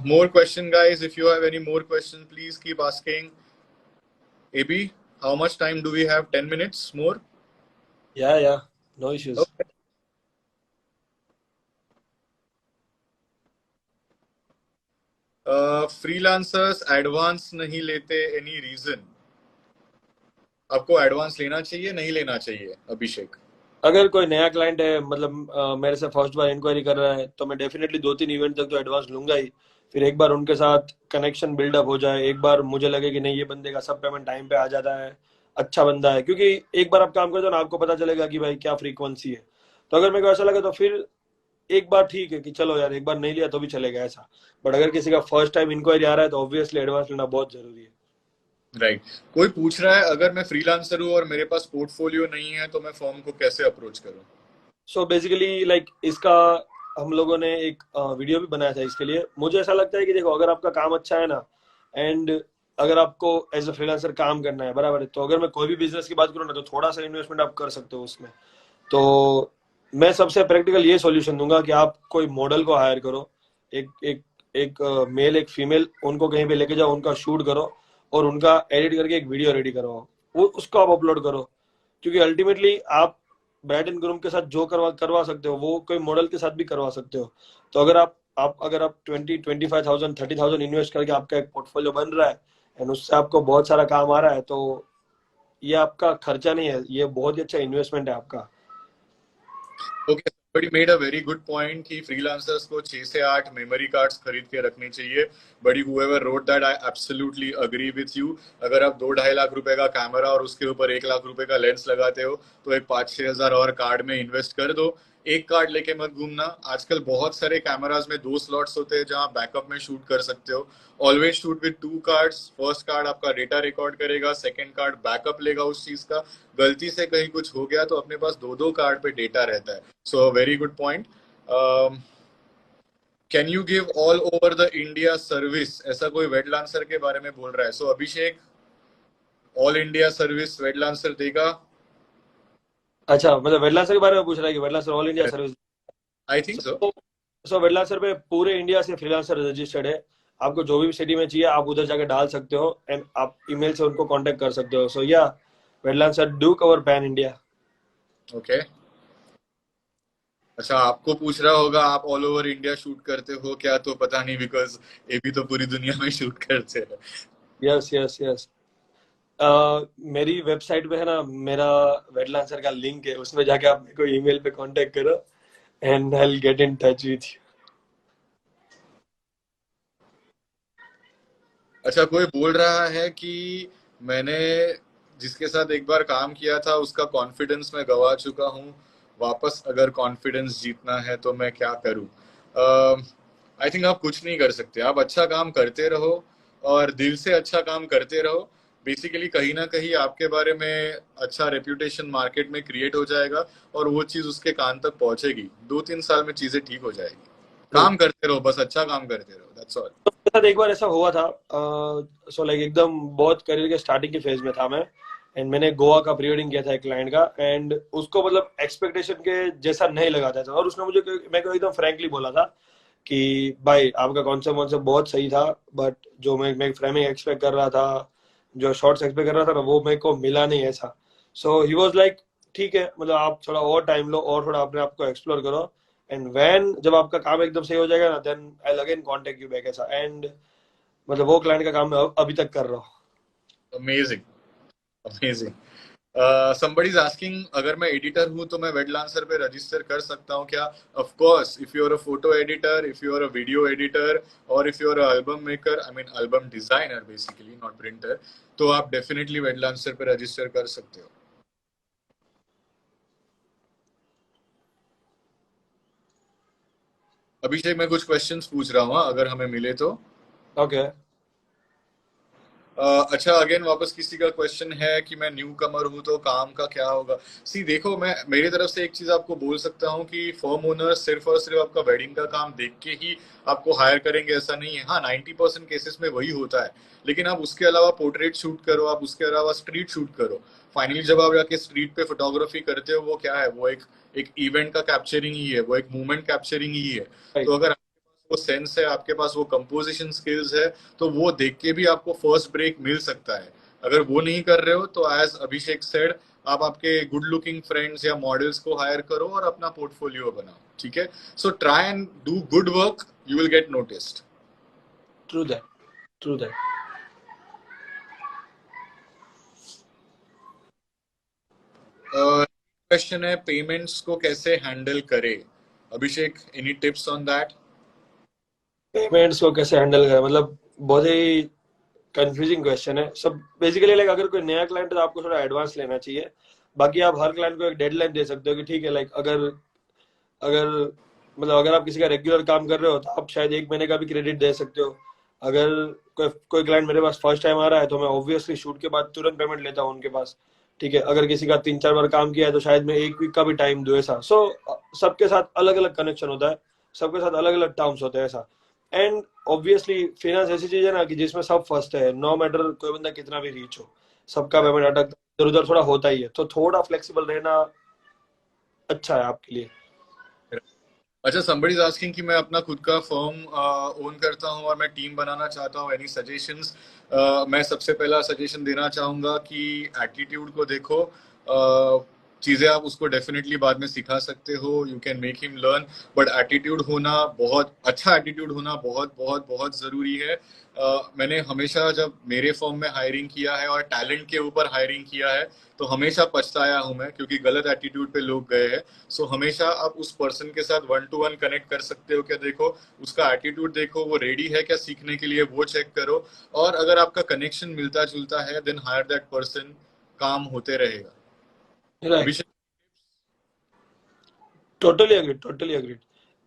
More question, guys. If you have any more question, please keep asking. AB, how much time do we have? 10 minutes more?
या no issues.
Okay. Freelancers advance नहीं लेते, एनी रीजन? आपको एडवांस लेना चाहिए, नहीं लेना चाहिए, अभिषेक?
अगर कोई नया क्लाइंट है, मतलब मेरे से फर्स्ट बार इंक्वायरी कर रहा है, तो मैं डेफिनेटली 2-3 इवेंट तक तो एडवांस लूंगा ही। फिर एक बार उनके साथ कनेक्शन बिल्डअप हो जाए, एक बार मुझे लगे कि नहीं ये बंदे का सब पेमेंट टाइम पे आ जाता है, अच्छा बंदा है, क्योंकि एक बार आप काम करते हो ना, आपको पता चलेगा कि भाई क्या फ्रीक्वेंसी है। तो अगर मेरे को ऐसा लगे तो फिर एक बार ठीक है कि चलो यार एक बार नहीं लिया तो भी चलेगा ऐसा। बट अगर किसी का फर्स्ट टाइम इंक्वायरी आ रहा है तो ऑब्वियसली एडवांस लेना बहुत जरूरी है।
राइट। कोई पूछ रहा है, अगर मैं फ्रीलांसर हूँ और मेरे पास पोर्टफोलियो नहीं है, तो मैं फर्म को कैसे अप्रोच करूँ?
सो बेसिकली लाइक इसका हम लोगों ने एक वीडियो भी बनाया था इसके लिए। मुझे ऐसा लगता है कि देखो, अगर आपका काम अच्छा है ना, एंड अगर आपको एज अ फ्रीलांसर काम करना है, बराबर है, तो अगर मैं कोई भी बिजनेस की बात करूँ ना, तो थोड़ा सा इन्वेस्टमेंट आप कर सकते हो उसमें। तो मैं सबसे प्रैक्टिकल ये सॉल्यूशन दूंगा कि आप कोई मॉडल को हायर करो, एक एक एक मेल एक फीमेल, उनको कहीं पे लेके जाओ, उनका शूट करो, और उनका एडिट करके एक वीडियो रेडी करवाओ, वो उसको आप अपलोड करो। क्योंकि अल्टीमेटली आप ब्राइड एंड ग्रूम के साथ जो करवा करवा सकते हो, वो कोई मॉडल के साथ भी करवा सकते हो। तो अगर आप 20-25,000-30,000 इन्वेस्ट करके आपका एक पोर्टफोलियो बन रहा है, एंड उससे आपको बहुत सारा काम आ रहा है, तो ये आपका खर्चा नहीं है, ये बहुत ही अच्छा इन्वेस्टमेंट है आपका।
Okay, somebody made a very good point कि फ्रीलांसर्स को 6 से 8 मेमोरी कार्ड्स खरीद के रखने चाहिए। बड़ी whoever wrote that, I absolutely agree with you। अगर आप 2-2.5 लाख रुपए का कैमरा और उसके ऊपर 1 लाख रुपए का लेंस लगाते हो, तो एक 5-6 हजार और कार्ड में इन्वेस्ट कर दो। एक कार्ड लेके मत घूमना। आजकल बहुत सारे कैमराज में 2 स्लॉट्स होते हैं जहां बैकअप में शूट कर सकते हो। Always shoot with 2 cards. First card आपका डेटा रिकॉर्ड करेगा, सेकंड कार्ड बैकअप लेगा उस चीज का। गलती से कहीं कुछ हो गया तो अपने पास 2-2 कार्ड पे डेटा रहता है। So very good point. Can you give all over the India service? ऐसा कोई वेडलांसर के बारे में बोल रहा है। सो अभिषेक, ऑल इंडिया सर्विस वेडलांसर देगा?
अच्छा, मतलब वेटलांसर के बारे में पूछ रहा है कि Wedlancer all India service.
I think so.
So Wedlancer पे पूरे इंडिया से फ्रीलांसर रजिस्टर्ड है। आपको जो भी सिटी में चाहिए आप उधर जाके डाल सकते हो, एंड आप ईमेल से उनको कांटेक्ट कर सकते हो। So yeah, Wedlancer do cover pan India.
Okay. अच्छा, आपको पूछ रहा होगा आप ऑल ओवर इंडिया शूट करते हो क्या, तो पता नहीं, बिकॉज ये भी तो पूरी दुनिया में शूट करते हैं।
Yes yes yes. मेरी वेबसाइट पे है ना, मेरा वेटलांसर का लिंक है, उसमें जाके आप मेरे को ईमेल पे कांटेक्ट करो and I will get in touch with you.
अच्छा, कोई बोल रहा है कि मैंने जिसके साथ एक बार काम किया था उसका कॉन्फिडेंस मैं गवा चुका हूँ, वापस अगर कॉन्फिडेंस जीतना है तो मैं क्या करूँ। आई थिंक आप कुछ नहीं कर सकते, आप अच्छा काम करते रहो और दिल से अच्छा काम करते रहो। बेसिकली कहीं ना कहीं आपके बारे में अच्छा रेप्यूटेशन मार्केट में क्रिएट हो जाएगा और वो चीज उसके कान तक पहुंचेगी, 2-3 साल में चीजें ठीक हो जाएगी।
ट्रू।
काम करते रहो, बस अच्छा काम करते रहो, दैट्स ऑल।
तो मेरे साथ एक बार ऐसा हुआ था। सो लाइक एकदम बहुत करियर के स्टार्टिंग के फेज में था मैं, एंड मैंने गोवा का प्री वेडिंग किया था एक क्लाइंट का, एंड उसको मतलब एक्सपेक्टेशन के जैसा नहीं लगा था, और उसने मुझे मेरे को एकदम फ्रैंकली बोला था कि भाई आपका कॉन्सेप्ट वॉन्सेप्ट बहुत सही था, बट जो मैं फ्रेमिंग एक्सपेक्ट कर रहा था, जो शॉर्ट्स एक्सपेक्ट कर रहा था ना, वो मेरे को मिला नहीं ऐसा। सो ही वाज लाइक, ठीक है, मतलब आप थोड़ा और टाइम लो और थोड़ा अपने आप को एक्सप्लोर करो, एंड व्हेन जब आपका काम एकदम सही हो जाएगा ना, then I again contact you back ऐसा। एंड मतलब वो क्लाइंट का काम मैं अभी तक कर रहा हूँ।
Amazing, amazing. somebody's asking अगर मैं एडिटर हूँ तो मैं वेटलांसर पे रजिस्टर कर सकता हूँ क्या? Of course, if you are a photo editor, if you are a video editor, और if you are a album maker, I mean album designer basically, not printer, तो आप डेफिनेटली वेटलांसर पे रजिस्टर कर सकते हो। अभिषेक, मैं कुछ क्वेश्चंस पूछ रहा हूँ, अगर हमें मिले तो।
ओके।
अच्छा, अगेन वापस किसी का क्वेश्चन है कि मैं न्यू कमर हूं तो काम का क्या होगा। सी देखो, मैं मेरी तरफ से एक चीज आपको बोल सकता हूँ कि फर्म ओनर सिर्फ और सिर्फ आपका वेडिंग का काम देख के ही आपको हायर करेंगे ऐसा नहीं है। हाँ, 90% केसेस में वही होता है, लेकिन आप उसके अलावा पोर्ट्रेट शूट करो, आप उसके अलावा स्ट्रीट शूट करो। फाइनली जब आप जाके स्ट्रीट पे फोटोग्राफी करते हो, वो क्या है, वो एक एक इवेंट का कैप्चरिंग ही है, वो एक मूवमेंट कैप्चरिंग ही है।
राइट।
तो अगर वो सेंस है, आपके पास वो कंपोजिशन स्किल्स है, तो वो देख के भी आपको फर्स्ट ब्रेक मिल सकता है। अगर वो नहीं कर रहे हो तो एज अभिषेक सेड, आप आपके गुड लुकिंग फ्रेंड्स या मॉडल्स को हायर करो और अपना पोर्टफोलियो बनाओ, ठीक है? So try and do good work, you will get noticed.
True that, true that.
Question है, पेमेंट्स को कैसे हैंडल करे? Abhishek, any tips on that?
Payments को कैसे हैंडल करें, मतलब बहुत ही कंफ्यूजिंग क्वेश्चन है सब। बेसिकली लाइक अगर कोई नया क्लाइंट है तो आपको थोड़ा एडवांस लेना चाहिए। बाकी आप हर क्लाइंट को एक डेडलाइन दे सकते हो कि ठीक है, लाइक अगर अगर मतलब अगर आप किसी का रेगुलर काम कर रहे हो तो आप शायद एक महीने का भी क्रेडिट दे सकते हो। अगर कोई कोई क्लाइंट मेरे पास फर्स्ट टाइम आ रहा है तो मैं ऑब्वियसली शूट के बाद तुरंत पेमेंट लेता हूँ उनके पास। ठीक है, अगर किसी का 3-4 बार काम किया है तो शायद मैं एक वीक का भी टाइम दूं ऐसा। सो सबके साथ अलग अलग कनेक्शन होता है, सबके साथ अलग अलग टर्म्स होते हैं ऐसा। एंड ऑब्वियसली फाइनेंस ऐसी चीज है ना कि जिसमें सब फर्स्ट है, नो मैटर कोई बंदा कितना भी रीच हो, सबका पेमेंट अटक इधर उधर थोड़ा होता ही है, तो थोड़ा फ्लेक्सिबल रहना अच्छा है आपके लिए।
अच्छा, somebody is asking कि मैं अपना खुद का फर्म ओन करता हूँ और मैं टीम बनाना चाहता हूँ, एनी सजेशंस? मैं सबसे पहला सजेशन देना चाहूंगा कि एटीट्यूड को देखो। चीजें आप उसको डेफिनेटली बाद में सिखा सकते हो, you can make him learn, but attitude होना, बहुत अच्छा एटीट्यूड होना बहुत बहुत बहुत जरूरी है। मैंने हमेशा जब मेरे फर्म में हायरिंग किया है और टैलेंट के ऊपर हायरिंग किया है, तो हमेशा पछताया हूं मैं, क्योंकि गलत एटीट्यूड पे लोग गए हैं। सो हमेशा आप उस पर्सन के साथ 1-to-1 कनेक्ट कर सकते हो क्या, देखो उसका एटीट्यूड, देखो वो रेडी है क्या सीखने के लिए, वो चेक करो। और अगर आपका कनेक्शन मिलता जुलता है, देन हायर दैट पर्सन, काम होते रहेगा।
Right.
Abhishek.
Totally agreed, totally agreed.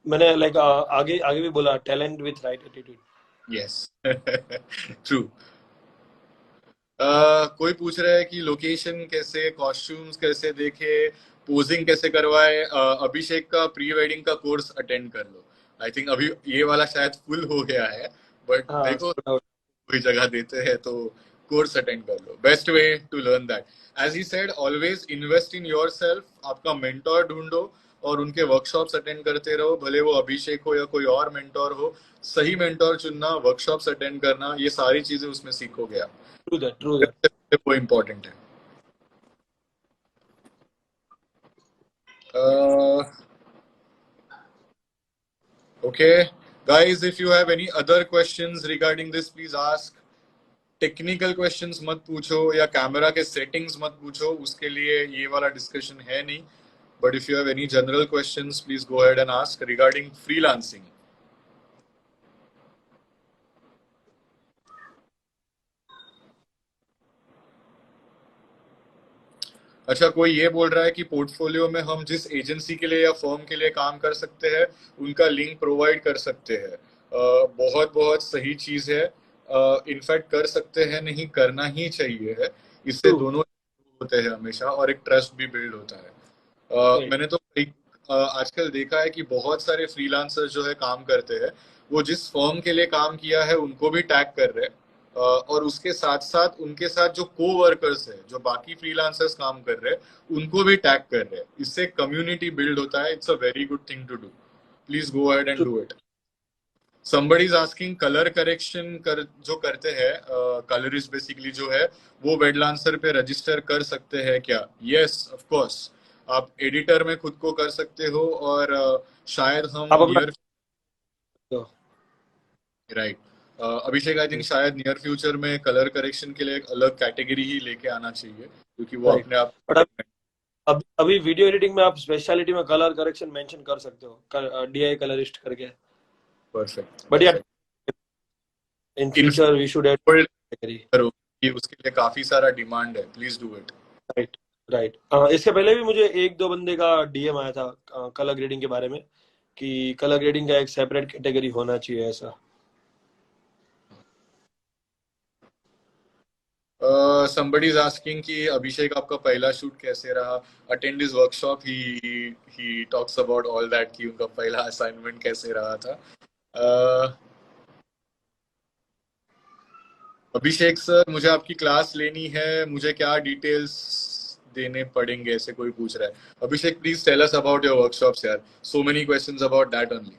मैंने लाइक आगे आगे भी बोला, talent with right attitude.
Yes. True. कोई पूछ रहा है कि लोकेशन कैसे, कॉस्ट्यूम्स कैसे देखे, पोजिंग कैसे करवाए? अभिषेक का प्री वेडिंग का कोर्स अटेंड कर लो। आई थिंक अभी ये वाला शायद फुल हो गया है, बट
हाँ
देखो
sold out।
कोई जगह देते हैं तो कोर्स अटेंड कर लो. Best way to learn that. As he said, always invest in yourself. आपका मेंटोर ढूंढो और उनके वर्कशॉप्स अटेंड करते रहो, भले वो अभिषेक हो या कोई और मेंटोर हो. सही मेंटोर चुनना, वर्कशॉप्स अटेंड करना, ये सारी चीजें उसमें सीखोगे आप.
True that.
वो इम्पोर्टेंट है. Okay, guys, if you have any other questions regarding this, please ask. Technical questions मत पूछो या कैमरा के सेटिंग्स मत पूछो, उसके लिए ये वाला डिस्कशन है नहीं. But if you have any general questions, please go ahead and ask regarding freelancing. अच्छा, कोई ये बोल रहा है कि पोर्टफोलियो में हम जिस एजेंसी के लिए या फर्म के लिए काम कर सकते हैं उनका लिंक प्रोवाइड कर सकते हैं. बहुत बहुत सही चीज है. इनफैक्ट कर सकते हैं, नहीं करना ही चाहिए है. इससे दोनों होते हैं हमेशा और एक ट्रस्ट भी बिल्ड होता है. मैंने तो आजकल देखा है कि बहुत सारे फ्रीलांसर्स जो है काम करते हैं, वो जिस फर्म के लिए काम किया है उनको भी टैग कर रहे हैं. और उसके साथ साथ उनके साथ जो को वर्कर्स है, जो बाकी फ्रीलांसर्स काम कर रहे हैं, उनको भी टैग कर रहे हैं. इससे कम्युनिटी बिल्ड होता है. It's a very good thing to do. Please go ahead and do it. somebody is asking colour correction जो करते हैं, कलरिस्ट बेसिकली जो है, वो वेडलांसर पे रजिस्टर कर सकते हैं क्या? Yes, of course. आप एडिटर में खुद को कर सकते हो और शायद हम near right Abhishek, I think शायद नियर फ्यूचर में कलर करेक्शन के लिए एक अलग कैटेगरी ही लेके आना चाहिए, क्योंकि वो अपने आप
अभी वीडियो एडिटिंग में आप स्पेशलिटी में कलर करेक्शन मेंशन कर सकते हो, डीआई कलरिस्ट करके.
परफेक्ट.
बट यार in future we should add
करो कि उसके लिए काफी सारा डिमांड है. Please do it.
राइट. इसके पहले भी मुझे एक दो बंदे का डीएम आया था कलर ग्रेडिंग के बारे में, कि कलर ग्रेडिंग का एक सेपरेट कैटेगरी होना चाहिए ऐसा.
somebody is asking कि अभिषेक आपका पहला शूट कैसे रहा? Attend his workshop. he talks about all that कि उनका पहला असाइनमेंट कैसे रहा था. अभिषेक सर, मुझे आपकी क्लास लेनी है, मुझे क्या डिटेल्स देने पड़ेंगे, ऐसे कोई पूछ रहा है. Abhishek, please tell us about your workshops यार. So many questions about that only.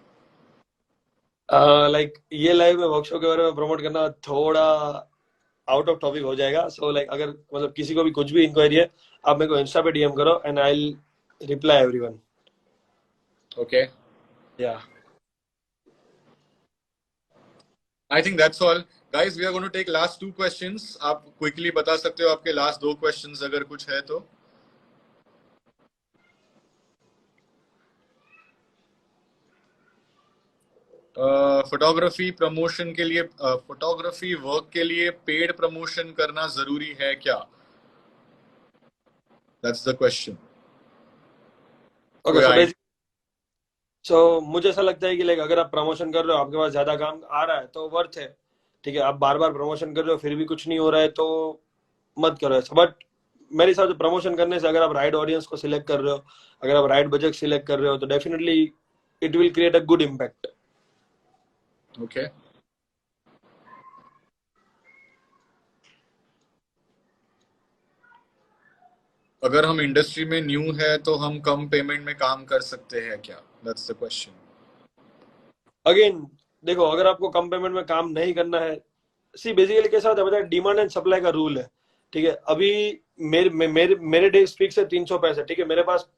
Like ये लाइव में वर्कशॉप के बारे में प्रमोट करना थोड़ा आउट ऑफ टॉपिक हो जाएगा. सो लाइक अगर मतलब किसी को भी कुछ भी इंक्वायरी है, आप मेरे को इंस्टा पे डीएम करो and I will reply everyone.
Okay.
Yeah
I think that's all. Guys, we are going to take last 2 questions. आप क्विकली बता सकते हो आपके लास्ट 2 क्वेश्चंस अगर कुछ है तो. फोटोग्राफी प्रमोशन के लिए, फोटोग्राफी वर्क के लिए पेड प्रमोशन करना जरूरी है क्या? That's the question.
ओके. सो मुझे ऐसा लगता है कि लाइक अगर आप प्रमोशन कर रहे हो, आपके पास ज्यादा काम आ रहा है तो वर्थ है. ठीक है, आप बार बार प्रमोशन कर रहे हो फिर भी कुछ नहीं हो रहा है तो मत करो ऐसा. बट मेरे हिसाब से प्रमोशन करने से अगर आप राइट ऑडियंस को सिलेक्ट कर रहे हो, अगर आप राइट बजट सिलेक्ट कर रहे हो, तो definitely it will create a good impact.
Okay. अगर हम इंडस्ट्री में न्यू है तो हम कम पेमेंट में काम कर सकते हैं क्या? That's the question.
अगेन देखो, अगर आपको कम पेमेंट में काम नहीं करना है, सी बेसिकली कैसा होता है पता है, डिमांड एंड सप्लाई का रूल है. ठीक है, अभी मेरे डेज फिक्स है 300 पैसे. ठीक है, मेरे पास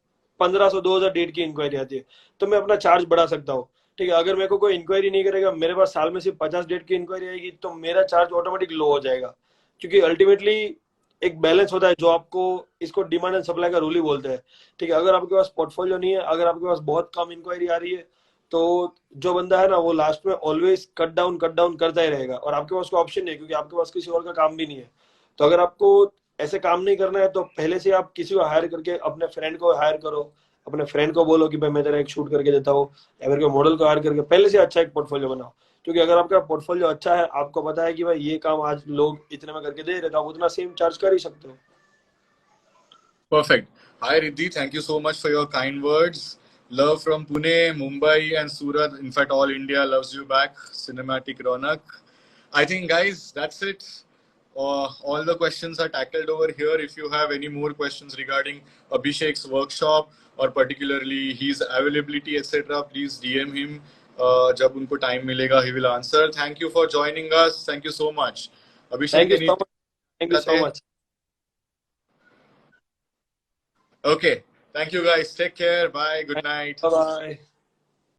1500 2000 डेट की इंक्वायरी आती है, तो मैं अपना चार्ज बढ़ा सकता हूँ. ठीक है, अगर मेरे को कोई इंक्वायरी नहीं करेगा, मेरे पास साल में सिर्फ 50 डेट की इंक्वायरी आएगी, तो मेरा चार्ज ऑटोमेटिक लो हो जाएगा. क्योंकि अल्टीमेटली एक बैलेंस होता है जो आपको, इसको डिमांड एंड सप्लाई का रूल ही बोलते हैं. ठीक है, अगर आपके पास पोर्टफोलियो नहीं है, अगर आपके पास बहुत कम इंक्वायरी आ रही है, तो जो बंदा है ना वो लास्ट में ऑलवेज कट डाउन करता ही रहेगा. और आपके पास कोई ऑप्शन नहीं है, क्योंकि आपके पास किसी और का काम भी नहीं है. तो अगर आपको ऐसे काम नहीं करना है, तो पहले से आप किसी को हायर करके, अपने फ्रेंड को हायर करो, अपने फ्रेंड को बोलो कि भाई मैं तेरा एक शूट करके देता हूँ, या फिर कोई मॉडल को हायर करके पहले से अच्छा एक पोर्टफोलियो बनाओ. क्योंकि अगर आपका पोर्टफोलियो अच्छा है, आपको पता है कि भाई ये काम आज लोग इतने में करके दे रहे, तो आप उतना सेम चार्ज कर ही सकते हो.
Perfect. Hi Riddhi, thank you so much for your kind words. Love from Pune, Mumbai and Surat. In fact, all India loves you back. Cinematic Ronak. I think guys, that's it. all the questions are tackled over here. If you have any more questions regarding Abhishek's workshop or particularly his availability, etc., please DM him. जब उनको time मिलेगा, he will answer. Thank you for joining us. Thank you so much.
Thank
Abhishek,
you
any
so much, thank you so
जाते?
Much.
Okay. Thank you guys. Take care. Bye. Good night.
Bye bye.